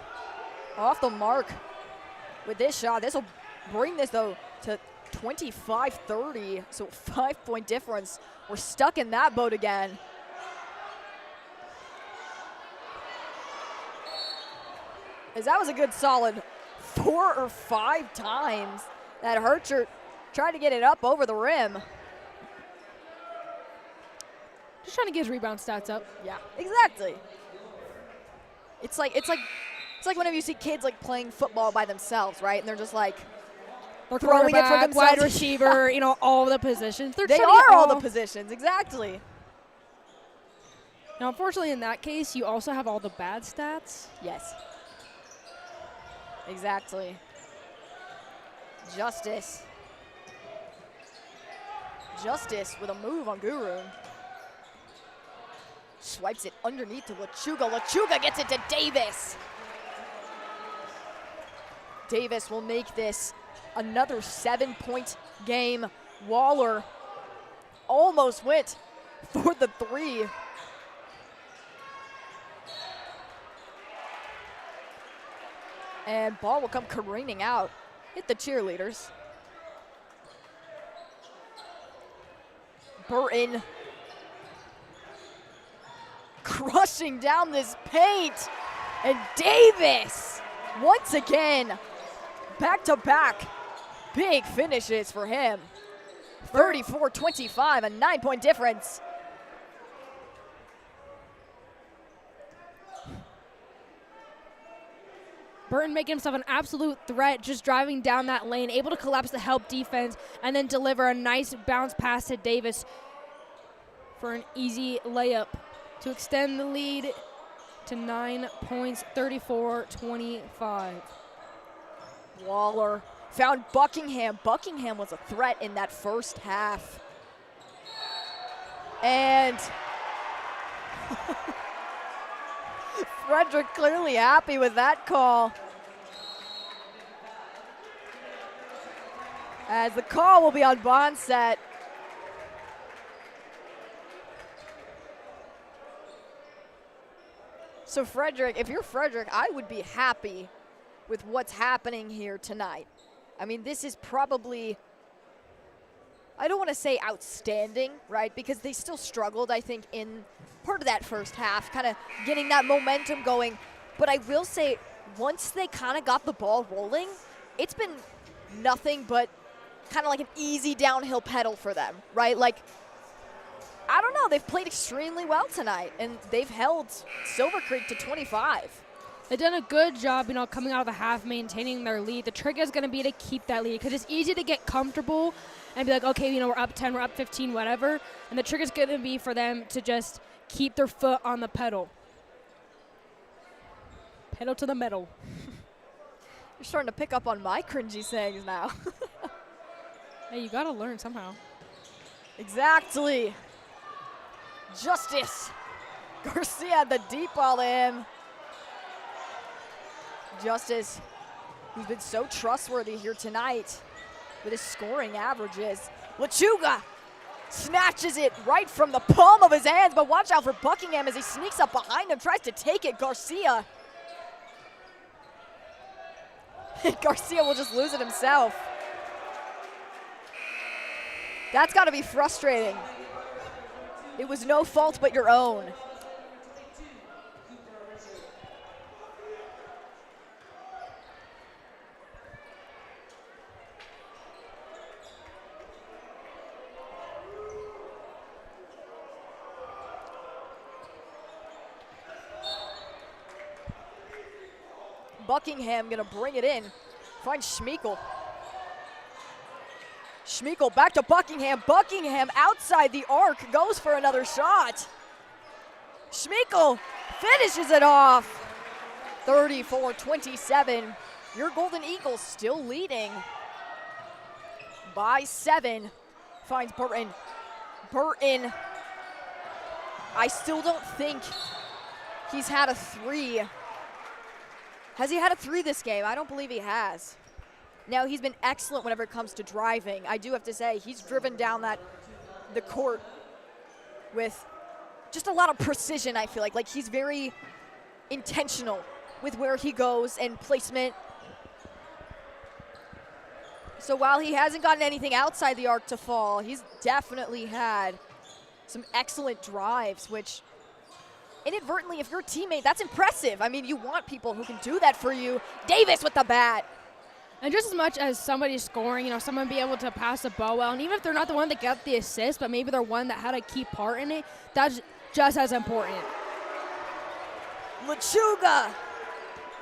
off the mark with this shot. This will bring this, though, to 25-30, so 5-point difference. We're stuck in that boat again. As that was a good solid 4 or 5 times that Hercher tried to get it up over the rim. Just trying to get his rebound stats up. Yeah, exactly. It's like whenever you see kids like playing football by themselves, right? And they're just like throwing it for themselves. Wide receiver, all the positions. They are all the positions, exactly. Now, unfortunately, in that case, you also have all the bad stats. Yes. Exactly. Justice with a move on Guru. Swipes it underneath to Lechuga. Lechuga gets it to Davis. Davis will make this another 7-point game. Waller almost went for the 3. And ball will come careening out. Hit the cheerleaders. Burton crushing down this paint. And Davis, once again, back-to-back big finishes for him. 34-25, a 9-point difference. Burton making himself an absolute threat, just driving down that lane, able to collapse the help defense, and then deliver a nice bounce pass to Davis for an easy layup to extend the lead to 9 points, 34-25. Waller found Buckingham. Buckingham was a threat in that first half. And Frederick clearly happy with that call. As the call will be on Bonset. So Frederick, if you're Frederick, I would be happy with what's happening here tonight. I mean, this is probably, I don't want to say outstanding, right? Because they still struggled, I think, in part of that first half, kind of getting that momentum going. But I will say, once they kind of got the ball rolling, it's been nothing but kind of like an easy downhill pedal for them, right? Like, I don't know, they've played extremely well tonight, and they've held Silver Creek to 25. They've done a good job, coming out of the half, maintaining their lead. The trick is going to be to keep that lead, because it's easy to get comfortable and be like, okay, we're up 10, we're up 15, whatever. And the trick is going to be for them to just keep their foot on the pedal. Pedal to the metal. You're starting to pick up on my cringy sayings now. Hey, you got to learn somehow. Exactly. Justice. Garcia had the deep ball to him. Justice, who's been so trustworthy here tonight with his scoring averages. Lechuga snatches it right from the palm of his hands, but watch out for Buckingham as he sneaks up behind him, tries to take it. Garcia. Garcia will just lose it himself. That's got to be frustrating. It was no fault but your own. Buckingham gonna bring it in. Finds Schmeickel. Schmeickel back to Buckingham. Buckingham outside the arc goes for another shot. Schmeickel finishes it off. 34-27. Your Golden Eagles still leading by 7. Finds Burton. Burton. I still don't think he's had a 3. Has he had a 3 this game? I don't believe he has. Now, he's been excellent whenever it comes to driving. I do have to say, he's driven down the court with just a lot of precision, I feel like. Like, he's very intentional with where he goes and placement. So while he hasn't gotten anything outside the arc to fall, he's definitely had some excellent drives, which inadvertently, if you're a teammate, that's impressive. I mean, you want people who can do that for you. Davis with the bat. And just as much as somebody scoring, someone be able to pass the ball well, and even if they're not the one that got the assist, but maybe they're one that had a key part in it, that's just as important. Lechuga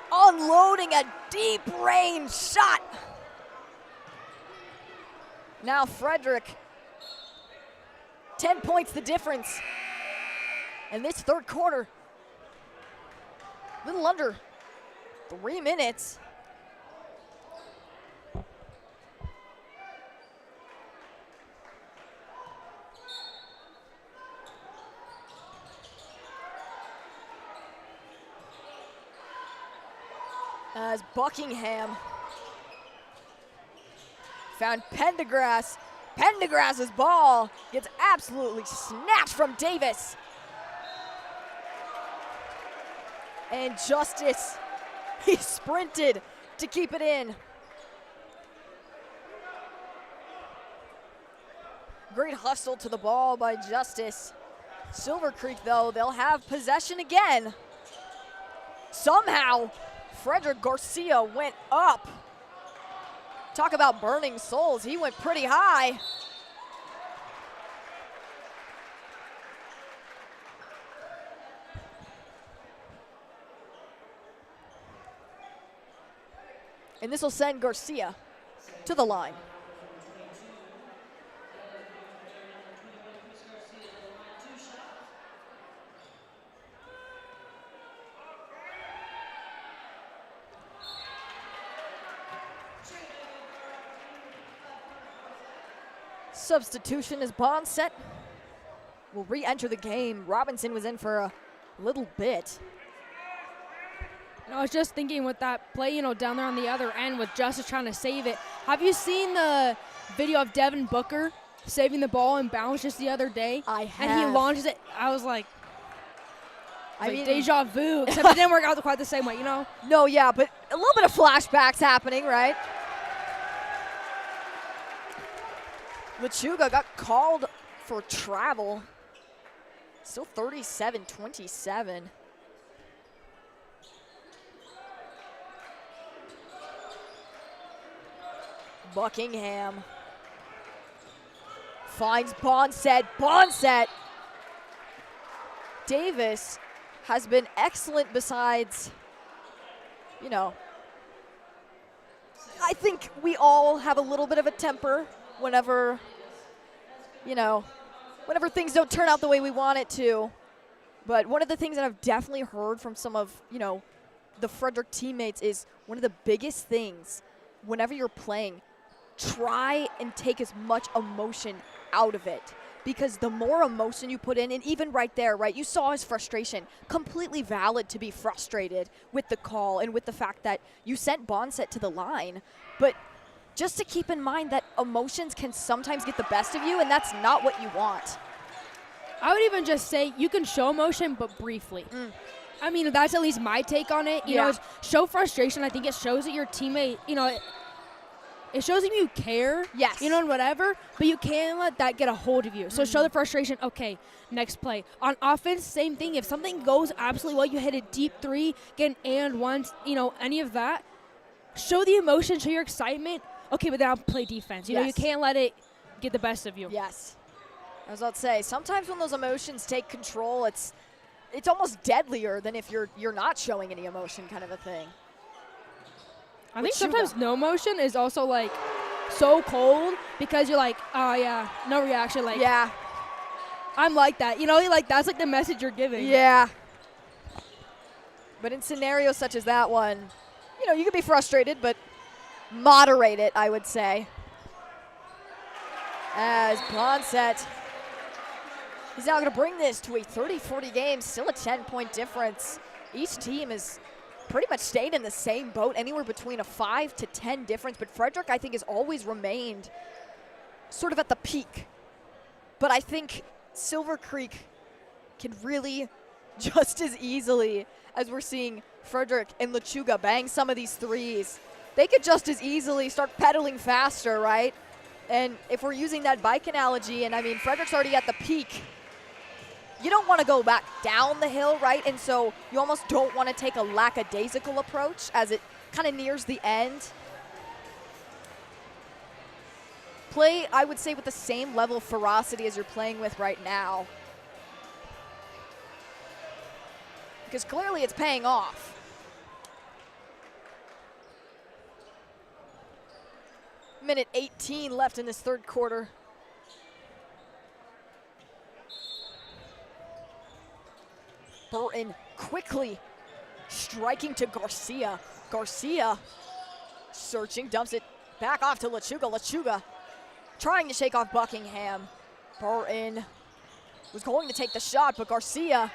unloading a deep range shot. Now Frederick, 10 points the difference. And this third quarter, little under 3 minutes. As Buckingham found Pendergrass. Pendergrass's ball gets absolutely snatched from Davis. And Justice, he sprinted to keep it in. Great hustle to the ball by Justice. Silver Creek, though, they'll have possession again. Somehow, Frederick Garcia went up. Talk about burning souls. He went pretty high. And this will send Garcia to the line. Substitution is Bonset. Will re-enter the game. Robinson was in for a little bit. I was just thinking with that play, down there on the other end with Justice trying to save it. Have you seen the video of Devin Booker saving the ball in bounds just the other day? I have. And he launches it. I was like, I mean, deja vu, except it didn't work out quite the same way, No, yeah, but a little bit of flashbacks happening, right? Lechuga got called for travel. Still 37-27. Buckingham finds Bonset. Bonset! Davis has been excellent besides, I think we all have a little bit of a temper whenever, whenever things don't turn out the way we want it to. But one of the things that I've definitely heard from some of, the Frederick teammates is one of the biggest things whenever you're playing, try and take as much emotion out of it. Because the more emotion you put in, and even right there, right, you saw his frustration. Completely valid to be frustrated with the call and with the fact that you sent Bonset to the line. But just to keep in mind that emotions can sometimes get the best of you, and that's not what you want. I would even just say you can show emotion, but briefly. I mean, that's at least my take on it. You know, show frustration. I think it shows that your teammate, it shows that you care. Yes. And whatever, but you can't let that get a hold of you. So show the frustration. Okay, next play. On offense, same thing. If something goes absolutely well, you hit a deep three, get an and one, any of that, show the emotion, show your excitement. Okay, but then I'll play defense. You can't let it get the best of you. Yes. I was about to say, sometimes when those emotions take control, it's almost deadlier than if you're not showing any emotion, kind of a thing. I think sometimes no motion is also so cold because you're like, oh yeah, no reaction. Yeah. I'm like that. That's the message you're giving. Yeah. But in scenarios such as that one, you can be frustrated, but moderate it, I would say. As Bonset, he's now going to bring this to a 30-40 game, still a 10-point difference. Each team is pretty much stayed in the same boat, anywhere between a 5 to 10 difference. But Frederick, I think, has always remained sort of at the peak. But I think Silver Creek can really just as easily as we're seeing Frederick and Lechuga bang some of these threes, they could just as easily start pedaling faster, right? And if we're using that bike analogy, and I mean, Frederick's already at the peak, you don't want to go back down the hill, right? And so you almost don't want to take a lackadaisical approach as it kind of nears the end. Play, I would say, with the same level of ferocity as you're playing with right now. Because clearly it's paying off. Minute 18 left in this third quarter. Burton quickly striking to Garcia. Garcia searching, dumps it back off to Lechuga. Lechuga trying to shake off Buckingham. Burton was going to take the shot, but Garcia,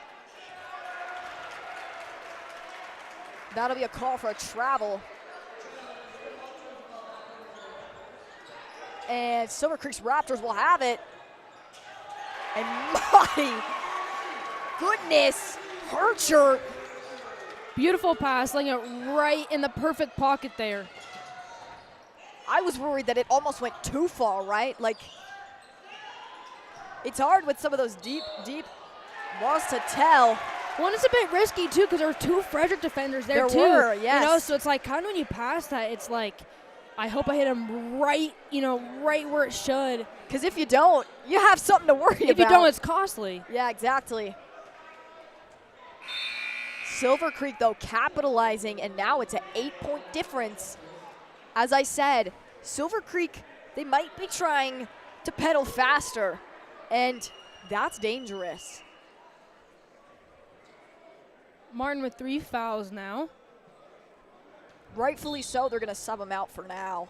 that'll be a call for a travel. And Silver Creek's Raptors will have it. And my goodness, Hercher. Beautiful pass, laying it right in the perfect pocket there. I was worried that it almost went too far, right? It's hard with some of those deep balls to tell. Well, it's a bit risky, too, because there were two Frederick defenders there, too. There were, yes. So it's kind of when you pass that, it's I hope I hit him right, right where it should. Because if you don't, you have something to worry about. If you don't, it's costly. Yeah, exactly. Silver Creek, though, capitalizing, and now it's an 8-point difference. as I said, Silver Creek, they might be trying to pedal faster, and that's dangerous. Martin with 3 fouls now. Rightfully so, they're going to sub him out for now.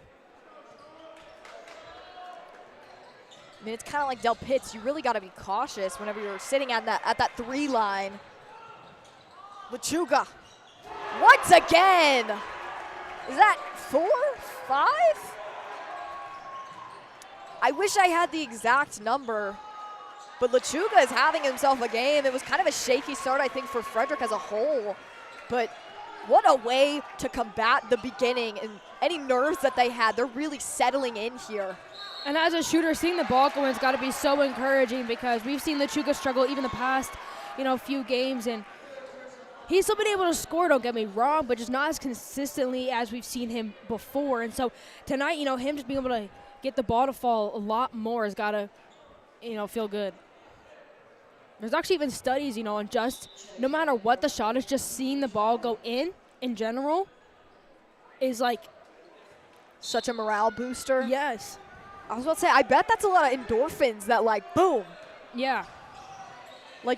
I mean, it's kind of like Del Pitts. You really got to be cautious whenever you're sitting at that 3 line. Lechuga, once again. Is that 4, 5? I wish I had the exact number, but Lechuga is having himself a game. It was kind of a shaky start, I think, for Frederick as a whole, but what a way to combat the beginning and any nerves that they had. They're really settling in here. And as a shooter, seeing the ball go in has got to be so encouraging because we've seen Lechuga struggle even the past, few games, and he's still been able to score, don't get me wrong, but just not as consistently as we've seen him before. And so tonight, him just being able to get the ball to fall a lot more has got to, feel good. There's actually even studies, on just no matter what the shot is, just seeing the ball go in general is like such a morale booster. Yes. I was about to say, I bet that's a lot of endorphins that boom. Yeah.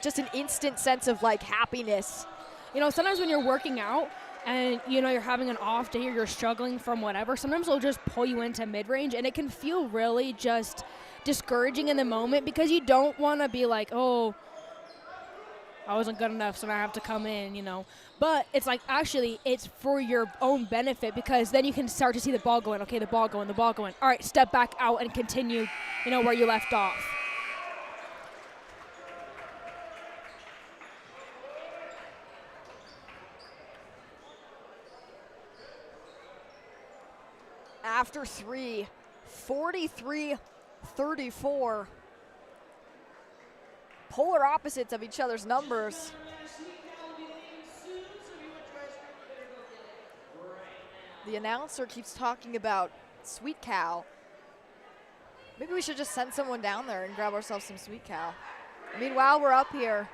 Just an instant sense of happiness. Sometimes when you're working out and, you're having an off day or you're struggling from whatever, sometimes they'll just pull you into mid-range, and it can feel really just discouraging in the moment because you don't want to be like, oh, I wasn't good enough, so now I have to come in, But it's actually, it's for your own benefit because then you can start to see the ball going. Okay, the ball going. All right, step back out and continue, where you left off. After 3, 43-34. Polar opposites of each other's numbers. The announcer keeps talking about Sweet Cow. Maybe we should just send someone down there and grab ourselves some Sweet Cow. Meanwhile, we're up here.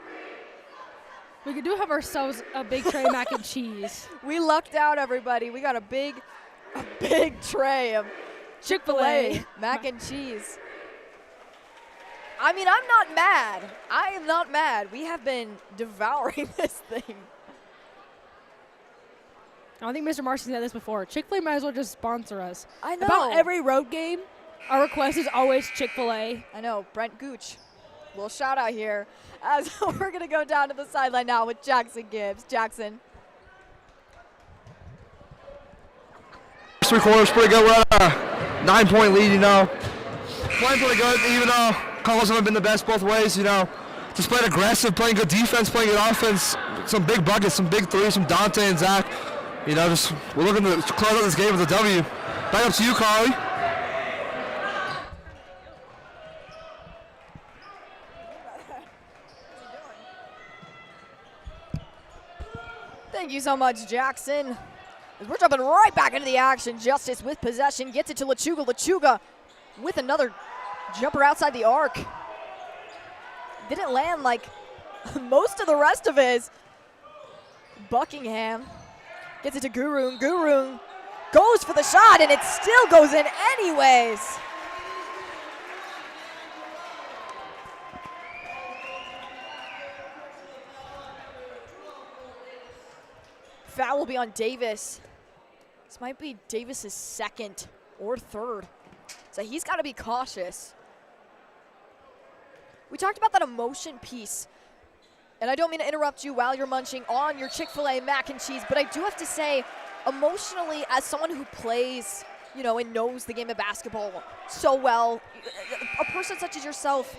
We could do have ourselves a big tray of mac and cheese. We lucked out, everybody. We got a big tray of Chick-fil-A mac and cheese. I mean, I'm not mad. I am not mad. We have been devouring this thing. I don't think Mr. Marcy said this before. Chick-fil-A might as well just sponsor us. I know. About every road game, our request is always Chick-fil-A. I know. Brent Gooch. Little shout out here. As we're going to go down to the sideline now with Jackson Gibbs. Jackson. 3 quarters pretty good. We're at a 9-point lead, Playing pretty good, even though calls haven't been the best both ways, Just playing aggressive, playing good defense, playing good offense. Some big buckets, some big threes from Dante and Zach. We're looking to close out this game with a W. Back up to you, Carly. Thank you so much, Jackson. We're jumping right back into the action. Justice with possession, gets it to Lechuga. Lechuga with another jumper outside the arc. Didn't land like most of the rest of his. Buckingham gets it to Gurung. Gurung goes for the shot, and it still goes in anyways. Foul will be on Davis. This might be Davis's second or third. So he's got to be cautious. We talked about that emotion piece. And I don't mean to interrupt you while you're munching on your Chick-fil-A mac and cheese, but I do have to say, emotionally, as someone who plays, and knows the game of basketball so well, a person such as yourself,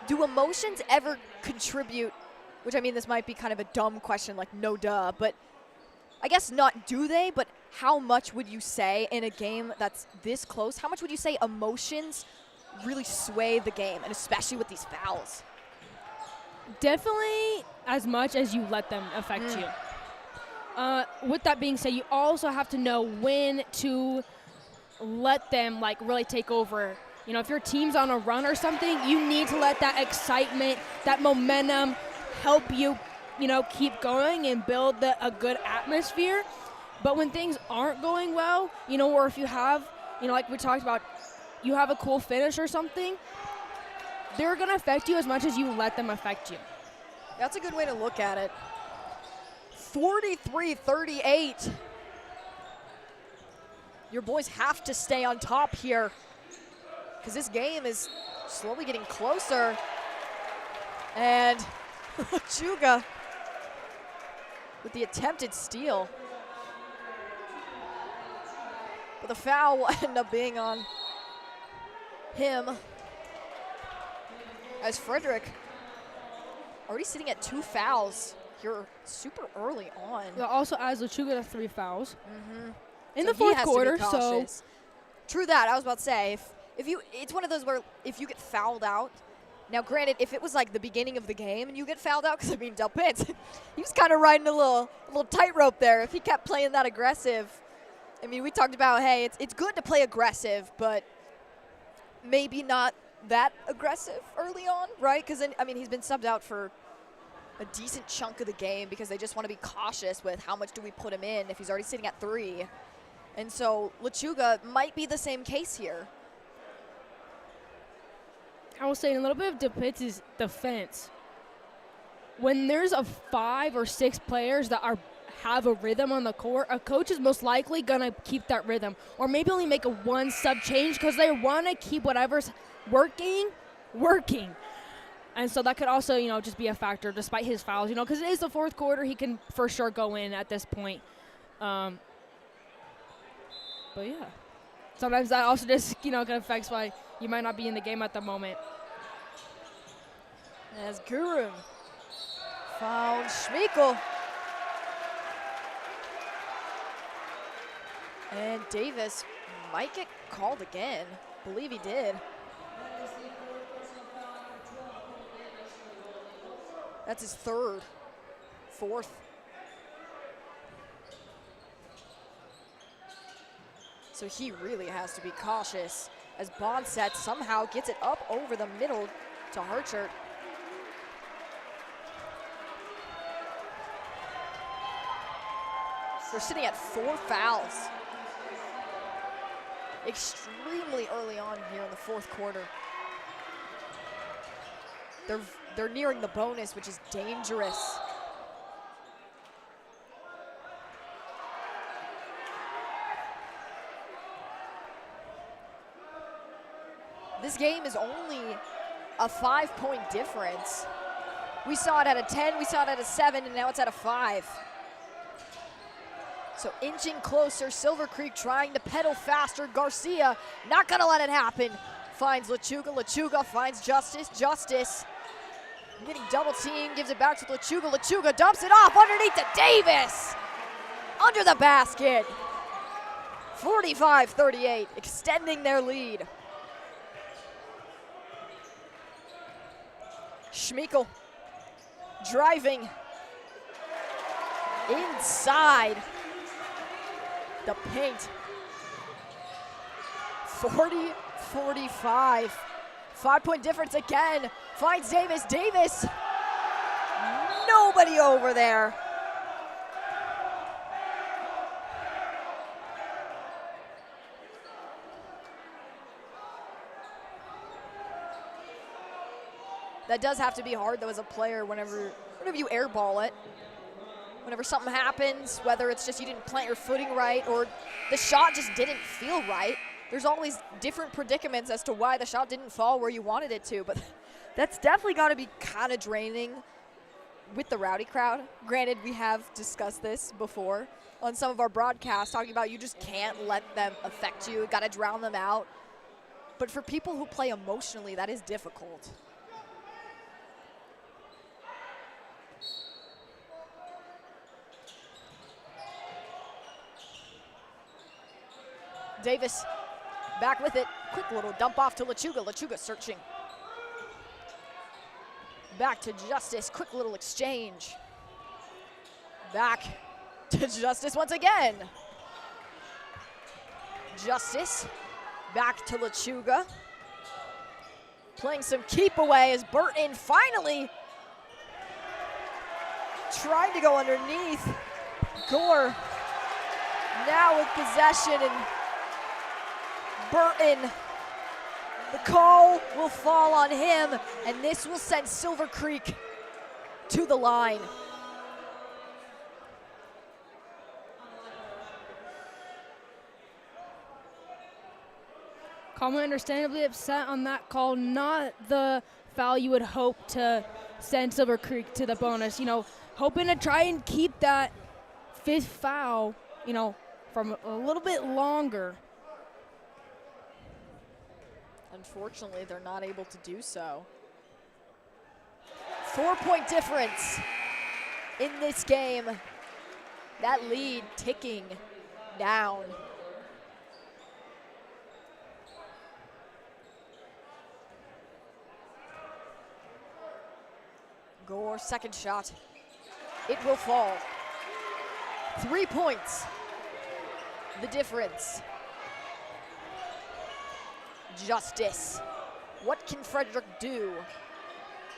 do emotions ever contribute? Which, I mean, this might be kind of a dumb question, no duh, but I guess not do they, but how much would you say in a game that's this close, how much would you say emotions really sway the game, and especially with these fouls? Definitely as much as you let them affect you. With that being said, you also have to know when to let them really take over. If your team's on a run or something, you need to let that excitement, that momentum help you, keep going and build a good atmosphere. But when things aren't going well, or if you have, like we talked about, you have a cool finish or something, they're going to affect you as much as you let them affect you. That's a good way to look at it. 43-38. Your boys have to stay on top here because this game is slowly getting closer. And Chuga with the attempted steal. But the foul will end up being on him as Frederick already sitting at 2 fouls here super early on. Yeah, also adds Lechuga to 3 fouls. In So the fourth he has to be quarter, so cautious. True that. I was about to say, if you, it's one of those where if you get fouled out. Now, granted, if it was like the beginning of the game and you get fouled out, because Del Pitts, he was kind of riding a little tightrope there. If he kept playing that aggressive, I mean, we talked about, hey, it's good to play aggressive, but maybe not that aggressive early on, right? Because then, I mean, he's been subbed out for a decent chunk of the game because they just want to be cautious with how much do we put him in if he's already sitting at 3. And so Lechuga might be the same case here. I will say in a little bit of Del Pitts' defense, when there's a 5 or 6 players that have a rhythm on the court, a coach is most likely going to keep that rhythm or maybe only make a 1 sub change because they want to keep whatever's working. And so that could also, just be a factor despite his fouls, because it is the fourth quarter. He can for sure go in at this point. But, yeah. Sometimes that also just, kind of affects why you might not be in the game at the moment. As Guru found Schmeichel. And Davis might get called again. Believe he did. That's his 3rd, 4th. So he really has to be cautious as Bonset somehow gets it up over the middle to Harchert. We're sitting at 4 fouls. Extremely early on here in the fourth quarter. They're nearing the bonus, which is dangerous. This game is only a 5-point difference. We saw it at a 10, we saw it at a 7, and now it's at a 5. So inching closer, Silver Creek trying to pedal faster. Garcia not gonna let it happen. Finds Lechuga, Lechuga finds Justice getting double teamed, gives it back to Lechuga, Lechuga dumps it off underneath to Davis. Under the basket. 45-38, extending their lead. Schmeichel driving inside the paint. 40-45. 5-point difference again. Finds Davis. Davis. Nobody over there. That does have to be hard, though, as a player whenever you airball it. Whenever something happens, whether it's just you didn't plant your footing right or the shot just didn't feel right, there's always different predicaments as to why the shot didn't fall where you wanted it to. But that's definitely got to be kind of draining with the rowdy crowd. Granted, we have discussed this before on some of our broadcasts, talking about you just can't let them affect you. You got to drown them out. But for people who play emotionally, that is difficult. Davis back with it. Quick little dump off to Lechuga. Lechuga searching. Back to Justice. Quick little exchange. Back to Justice once again. Justice back to Lechuga. Playing some keep away as Burton finally trying to go underneath. Gore Now with possession, and Burton, the call will fall on him, and this will send Silver Creek to the line. Coleman understandably upset on that call, not the foul you would hope to send Silver Creek to the bonus. You know, hoping to try and keep that 5th foul, you know, from a little bit longer. Unfortunately, they're not able to do so. 4-point difference in this game. That lead ticking down. Gore, second shot. It will fall. 3 points. The difference. Justice. What can Frederick do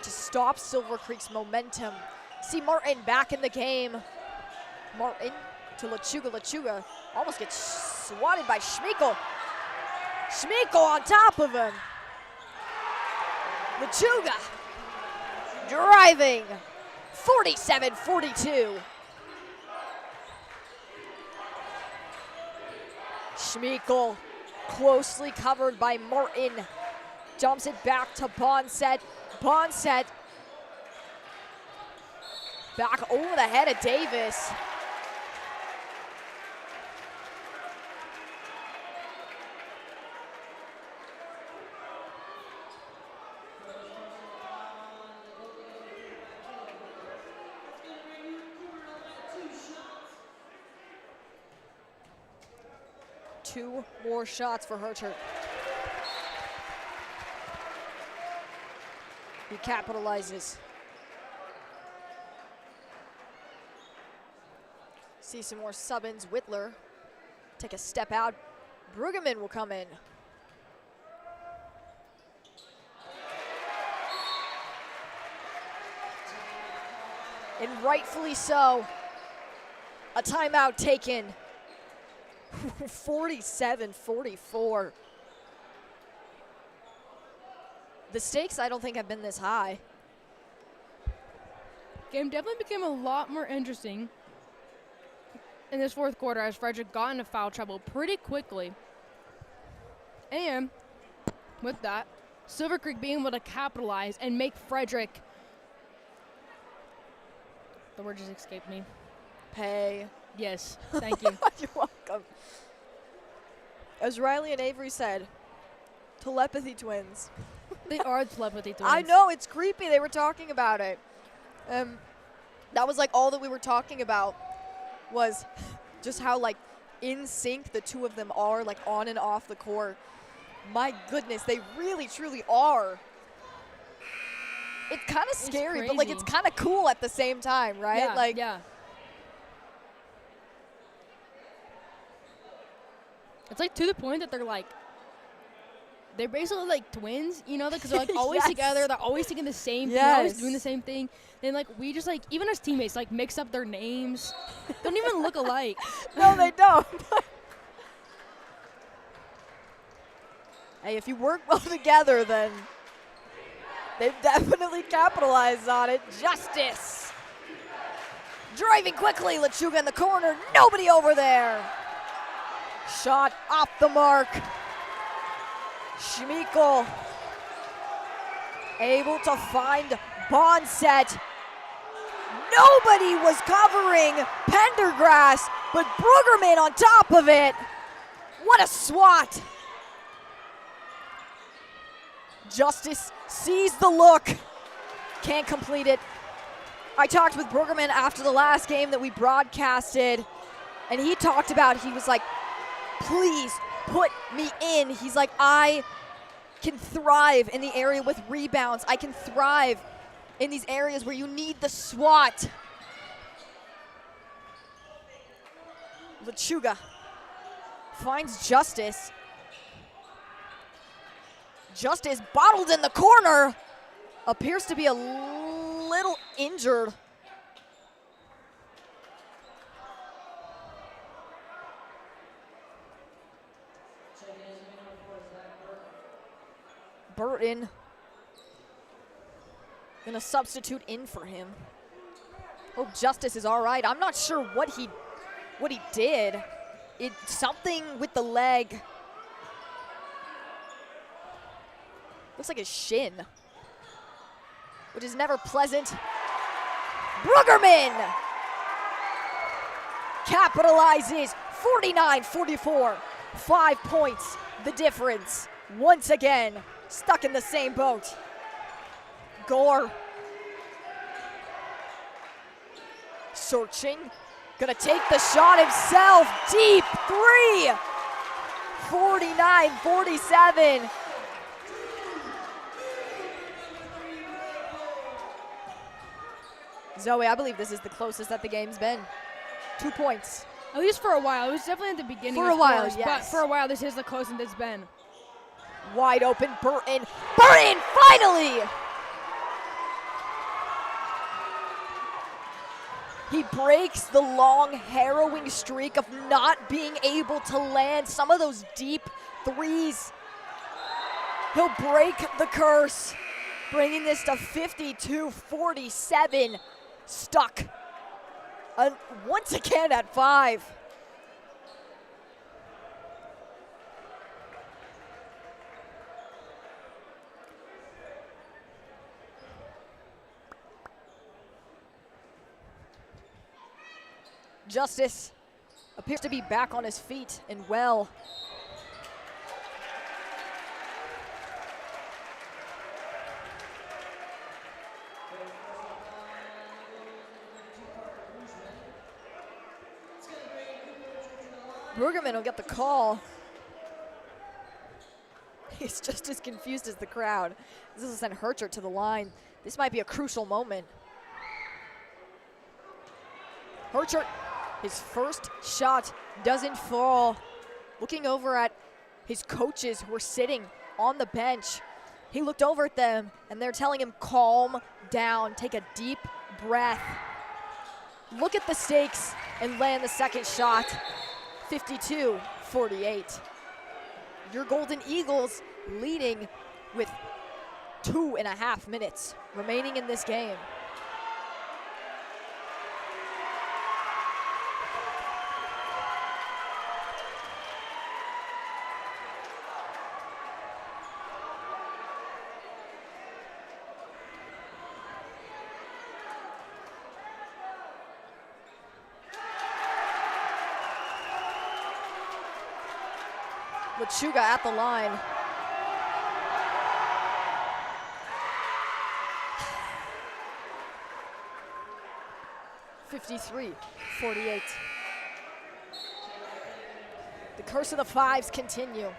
to stop Silver Creek's momentum? See Martin back in the game. Martin to Lechuga. Lechuga almost gets swatted by Schmeickel. Schmeickel on top of him. Lechuga driving. 47-42. Schmeickel closely covered by Martin. Dumps it back to Bonset. Bonset back over the head of Davis. Two more shots for Herter. He capitalizes. See some more sub-ins. Wittler take a step out. Brueggemann will come in. And rightfully so. A timeout taken. 47-44. The stakes, I don't think, have been this high. Game definitely became a lot more interesting in this 4th quarter as Frederick got into foul trouble pretty quickly. And with that, Silver Creek being able to capitalize and make Frederick, the word just escaped me. Pay. Yes, thank you. You're welcome. As Riley and Avery said, telepathy twins. They are telepathy twins. I know, it's creepy. They were talking about it. That was like all that we were talking about was just how like in sync the two of them are, like on and off the court. My goodness, they really truly are. It's kind of scary, but like it's kind of cool at the same time, right? Yeah, like yeah. It's like to the point that they're basically like twins, you know, because they're like always Yes. together. They're always thinking the same thing, always doing the same thing. Then like we just like, even as teammates, like mix up their names. Don't even look alike. No, they don't. Hey, if you work well together, then they've definitely capitalized on it. Justice. Driving quickly, Lechuga in the corner. Nobody over there. Shot off the mark. Schmeickel able to find Bonset. Nobody was covering Pendergrass, but Brueggemann on top of it. What a swat. Justice sees the look. Can't complete it. I talked with Brueggemann after the last game that we broadcasted, and he talked about, he was like, please put me in. He's like, I can thrive in the area with rebounds. I can thrive in these areas where you need the swat. Lechuga finds Justice. Justice bottled in the corner. Appears to be a little injured. Burton gonna substitute in for him. Hope Justice is all right. I'm not sure what he did. Something with the leg. Looks like his shin, which is never pleasant. Bruggerman capitalizes 49-44. 5 points, the difference. Once again, stuck in the same boat. Gore searching, gonna take the shot himself. Deep three. 49-47. Zoe, I believe this is the closest that the game's been. 2 points. At least for a while. It was definitely at the beginning. For a while, course, yes. But for a while, this is the closest it's been. Wide open, Burton. Burton, finally! He breaks the long, harrowing streak of not being able to land some of those deep threes. He'll break the curse, bringing this to 52-47. Stuck once again at 5. Justice appears to be back on his feet and well. Bruggerman will get the call. He's just as confused as the crowd. This will send Herchert to the line. This might be a crucial moment. Herchert, his first shot doesn't fall. Looking over at his coaches who are sitting on the bench. He looked over at them and they're telling him, calm down, take a deep breath. Look at the stakes and land the second shot. 52-48. Your Golden Eagles leading with 2.5 minutes remaining in this game. Lechuga at the line. (53-48). The curse of the fives continue.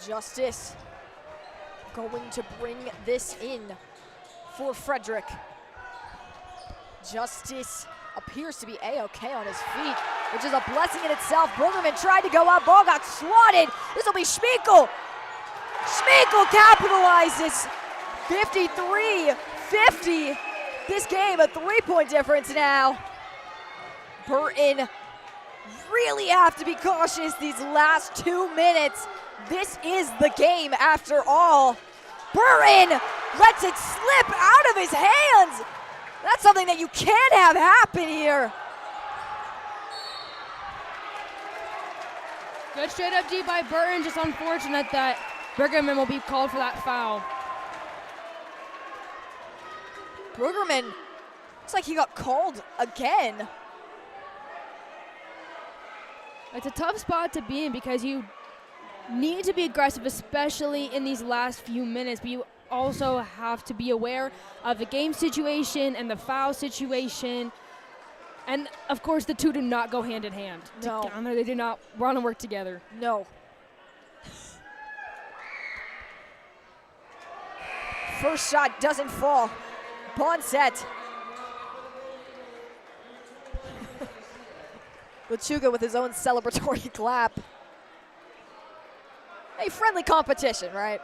Justice going to bring this in for Frederick. Justice appears to be A-okay on his feet, which is a blessing in itself. Bruggerman tried to go up, ball got swatted. This will be Schmeickel. Schmeickel capitalizes. 53-50. This game, a 3-point difference now. Burton really have to be cautious these last 2 minutes. This is the game after all. Burton lets it slip out of his hands. That's something that you can't have happen here. Good straight up D by Burton. Just unfortunate that Bruggerman will be called for that foul. Bruggerman looks like he got called again. It's a tough spot to be in because you need to be aggressive, especially in these last few minutes, but you also have to be aware of the game situation and the foul situation. And of course, the two do not go hand in hand. No. They do not want to work together. No. First shot doesn't fall. Bond set. Lechuga with his own celebratory clap. A friendly competition, right?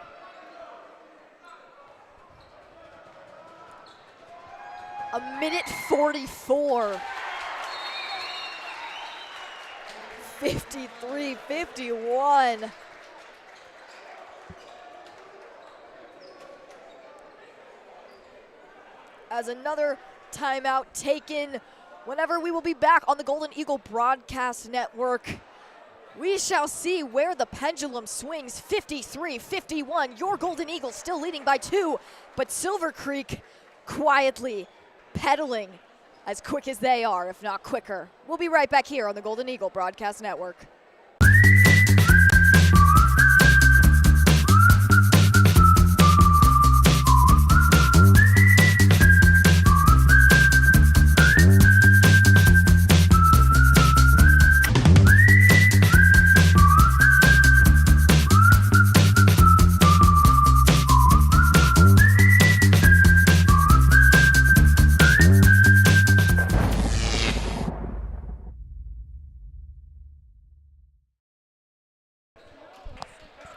A minute 44. 53-51. As another timeout taken, whenever we will be back on the Golden Eagle Broadcast Network, we shall see where the pendulum swings. 53-51. Your Golden Eagles still leading by 2, but Silver Creek quietly pedaling as quick as they are, if not quicker. We'll be right back here on the Golden Eagle Broadcast Network.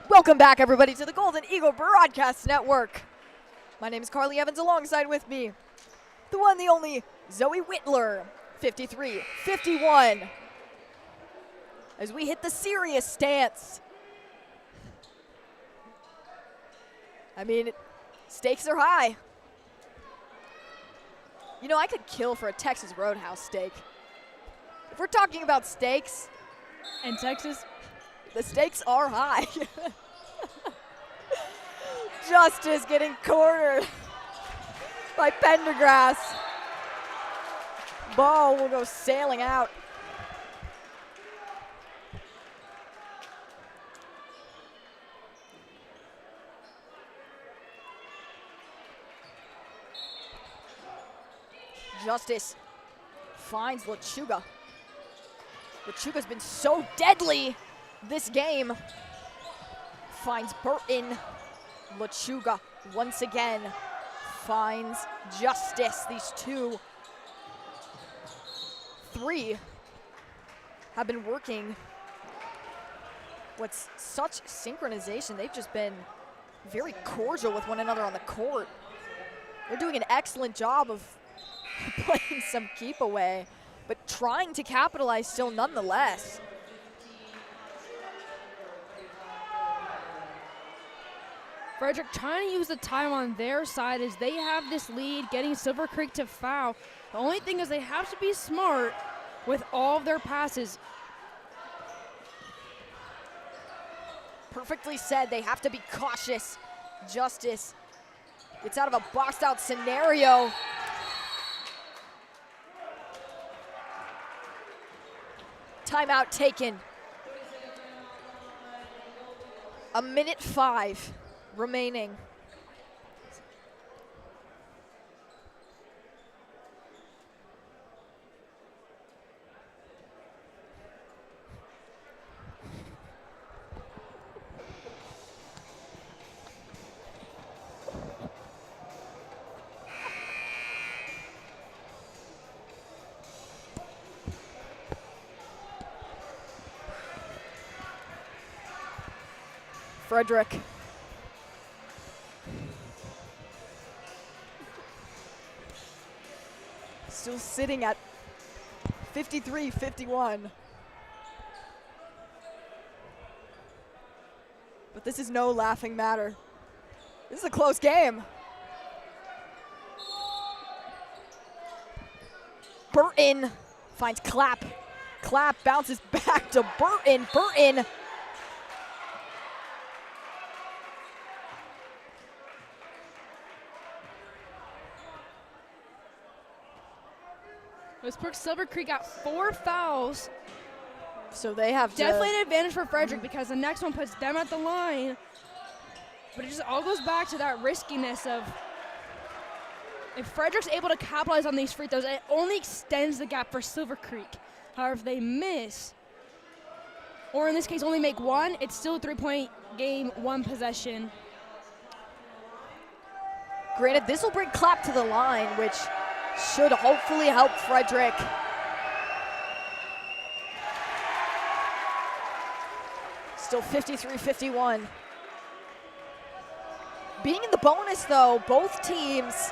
Welcome back, everybody, to the Golden Eagle Broadcast Network. My name is Carly Evans, alongside with me, the one, the only, Zoe Wittler. 53-51. As we hit the serious stance. I mean, stakes are high. You know, I could kill for a Texas Roadhouse steak. If we're talking about steaks. And Texas? The stakes are high. Justice getting cornered by Pendergrass. Ball will go sailing out. Justice finds Lechuga. Lechuga's been so deadly this game. Finds Burton. Lechuga once again finds Justice. These 3 have been working with such synchronization. They've just been very cordial with one another on the court. They're doing an excellent job of playing some keep away, but trying to capitalize still nonetheless. Frederick trying to use the time on their side as they have this lead, getting Silver Creek to foul. The only thing is they have to be smart with all of their passes. Perfectly said, they have to be cautious. Justice gets out of a boxed out scenario. Timeout taken. A minute 5 remaining. Frederick. Still sitting at 53-51. But this is no laughing matter. This is a close game. Burton finds Clapp. Clapp bounces back to Burton. Burton. Silver Creek got 4 fouls. So they have definitely an advantage for Frederick because the next one puts them at the line. But it just all goes back to that riskiness of if Frederick's able to capitalize on these free throws, it only extends the gap for Silver Creek. However, if they miss, or in this case only make one, it's still a 3-point game, 1 possession. Granted, this will bring Clapp to the line, which should hopefully help Frederick. Still 53-51. Being in the bonus, though, both teams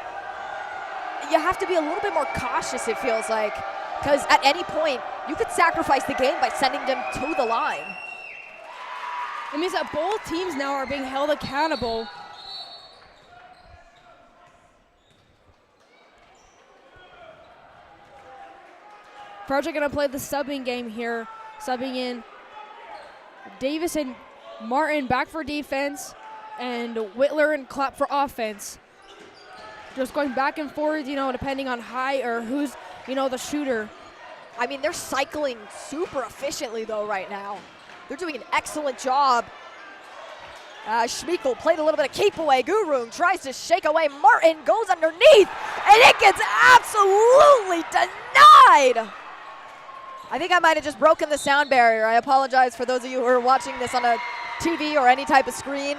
you have to be a little bit more cautious, it feels like, because at any point, you could sacrifice the game by sending them to the line. It means that both teams now are being held accountable. Frederick going to play the subbing game here. Subbing in Davis and Martin back for defense, and Wittler and Clapp for offense. Just going back and forth, depending on height or who's, the shooter. I mean, they're cycling super efficiently, though, right now. They're doing an excellent job. Schmeichel played a little bit of keep away. Guru tries to shake away. Martin goes underneath, and it gets absolutely denied. I think I might have just broken the sound barrier. I apologize for those of you who are watching this on a TV or any type of screen.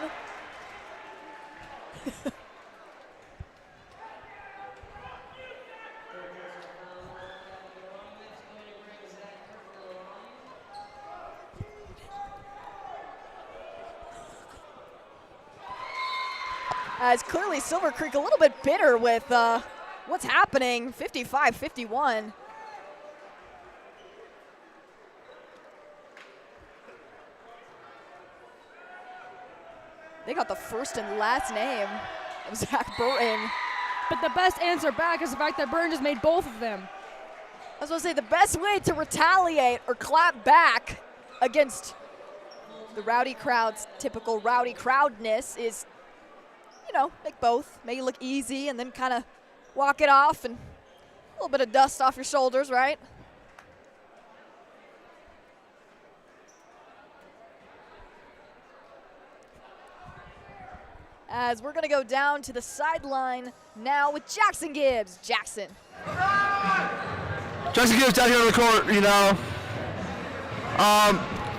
As clearly Silver Creek a little bit bitter with what's happening, 55-51. They got the first and last name of Zach Burton. But the best answer back is the fact that Burton just made both of them. I was going to say, the best way to retaliate or clap back against the rowdy crowd's typical rowdy crowdness is, make both. Make it look easy and then kind of walk it off and a little bit of dust off your shoulders, right? As we're going to go down to the sideline now with Jackson Gibbs. Jackson Gibbs down here on the court,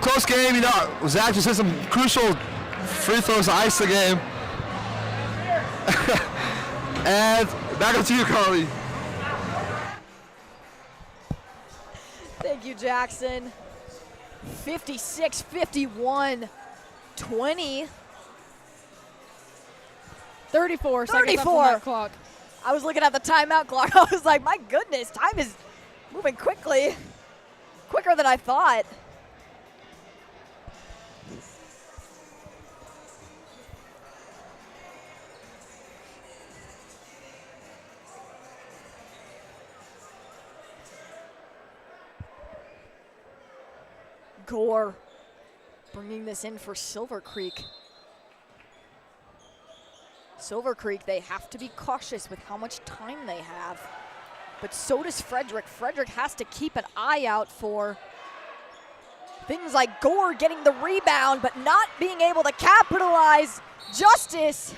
close game, Zach just hit some crucial free throws to ice the game. And back up to you, Carly. Thank you, Jackson. 56-51, 20. 34 seconds left on that clock. I was looking at the timeout clock. I was like, my goodness, time is moving quickly. Quicker than I thought. Gore bringing this in for Silver Creek. Silver Creek, they have to be cautious with how much time they have. But so does Frederick. Frederick has to keep an eye out for things like Gore getting the rebound, but not being able to capitalize. Justice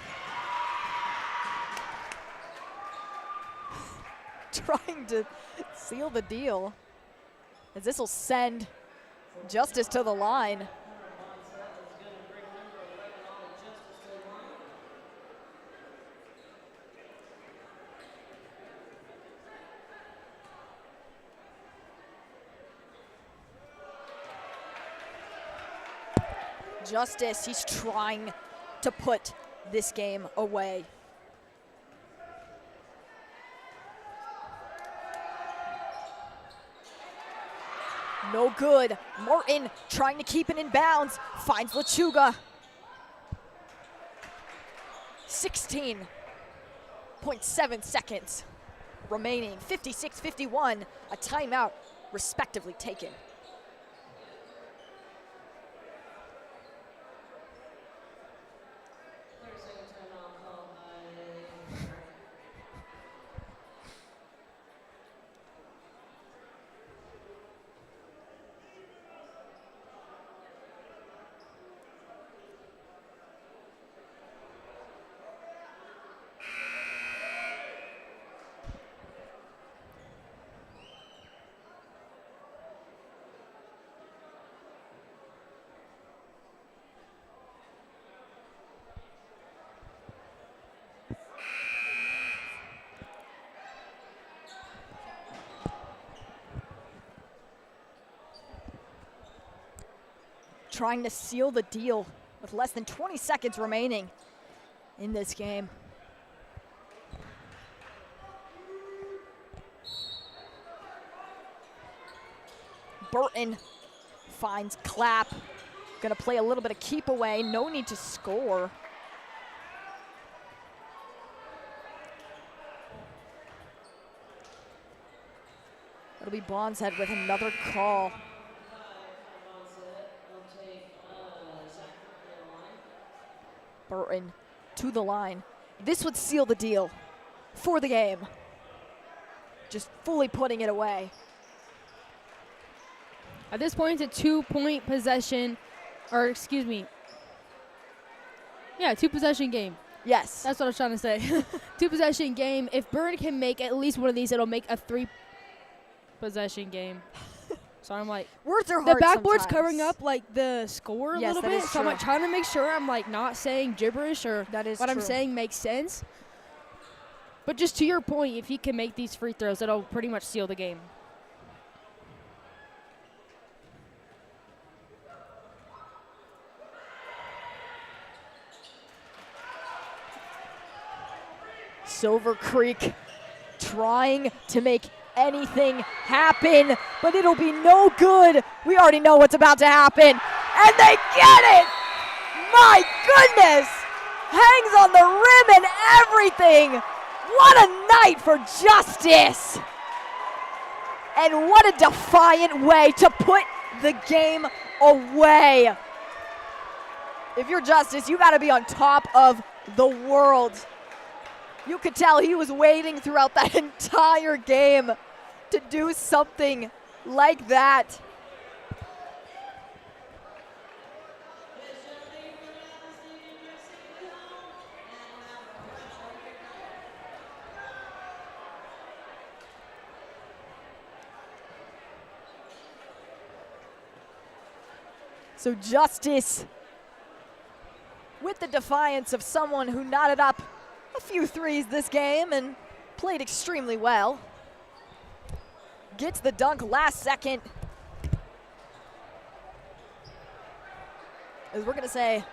trying to seal the deal, as this will send Justice to the line. Justice, he's trying to put this game away. No good. Martin trying to keep it in bounds. Finds Lechuga. 16.7 seconds remaining. 56-51. A timeout respectively taken. Trying to seal the deal with less than 20 seconds remaining in this game. Burton finds Clapp. Gonna play a little bit of keep away. No need to score. It'll be Bondshead with another call. Burton to the line. This would seal the deal for the game. Just fully putting it away. At this point, it's a 2-point possession, or excuse me. Yeah, 2-possession game. Yes. That's what I was trying to say. 2-possession game. If Burton can make at least one of these, it'll make a 3-possession game. So I'm like, words are the hard backboard's sometimes. covering up like the score a Yes, little that bit. is So I'm true. like trying to make sure I'm like not saying gibberish or that is what I'm true. saying makes sense. But just to your point, if he can make these free throws, it'll pretty much seal the game. Silver Creek trying to make anything happen, but it'll be no good. We already know what's about to happen, and they get it! My goodness! Hangs on the rim and everything! What a night for Justice! And what a defiant way to put the game away. If you're Justice, you gotta be on top of the world. You could tell he was waiting throughout that entire game to do something like that. So Justice, with the defiance of someone who knotted up a few threes this game and played extremely well, gets the dunk last second. As we're gonna say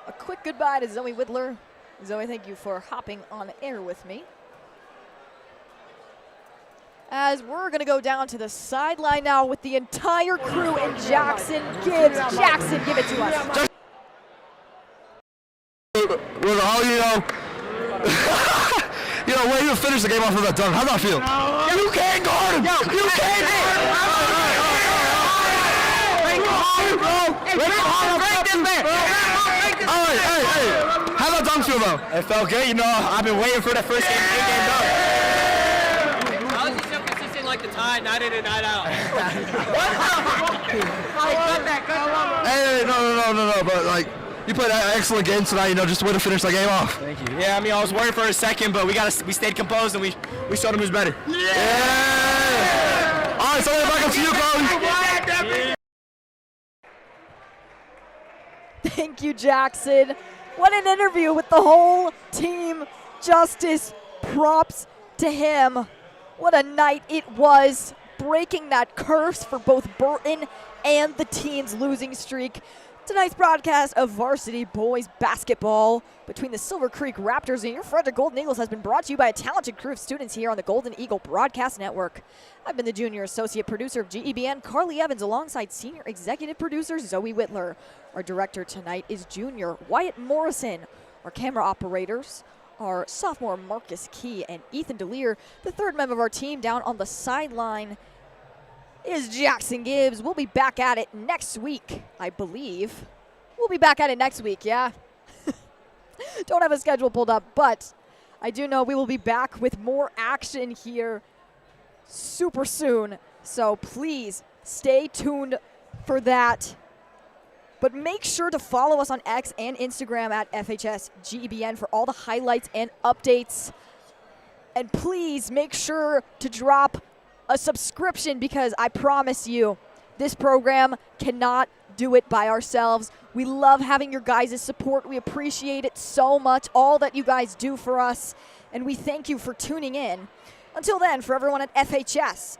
a quick goodbye to Zoe Wittler. Zoe, thank you for hopping on air with me. As we're gonna go down to the sideline now with the entire crew and Jackson Gibbs. Jackson, give it to us. With all waiting to finish the game off with that dunk. How's that feel? You can't guard him. You can't guard him. All right, hey. How'd that dunk feel though? It felt good. I've been waiting for the first game dunk. How is he so consistent like the Tide, night in and night out? Hey, no, but like, you played an excellent game tonight, just a way to finish that game off. Thank you. Yeah, I was worried for a second, but we stayed composed and we showed him who's better. Yeah! All right, so back up to you, Chloe. Thank you, Jackson. What an interview with the whole team. Justice, props to him. What a night it was, breaking that curse for both Burton and the team's losing streak. Tonight's broadcast of Varsity Boys Basketball between the Silver Creek Raptors and your Frederick Golden Eagles has been brought to you by a talented crew of students here on the Golden Eagle Broadcast Network. I've been the junior associate producer of GEBN, Carly Evans, alongside senior executive producer Zoe Wittler. Our director tonight is junior Wyatt Morrison. Our camera operators are sophomore Marcus Key and Ethan DeLear. The third member of our team down on the sideline is Jackson Gibbs. We'll be back at it next week, I believe. We'll be back at it next week, yeah? Don't have a schedule pulled up, but I do know we will be back with more action here super soon. So please stay tuned for that. But make sure to follow us on X and Instagram at FHSGEBN for all the highlights and updates. And please make sure to drop a subscription, because I promise you, this program cannot do it by ourselves. We love having your guys' support. We appreciate it so much, all that you guys do for us, and we thank you for tuning in. Until then, for everyone at FHS,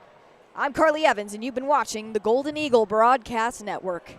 I'm Carly Evans, and you've been watching the Golden Eagle Broadcast Network.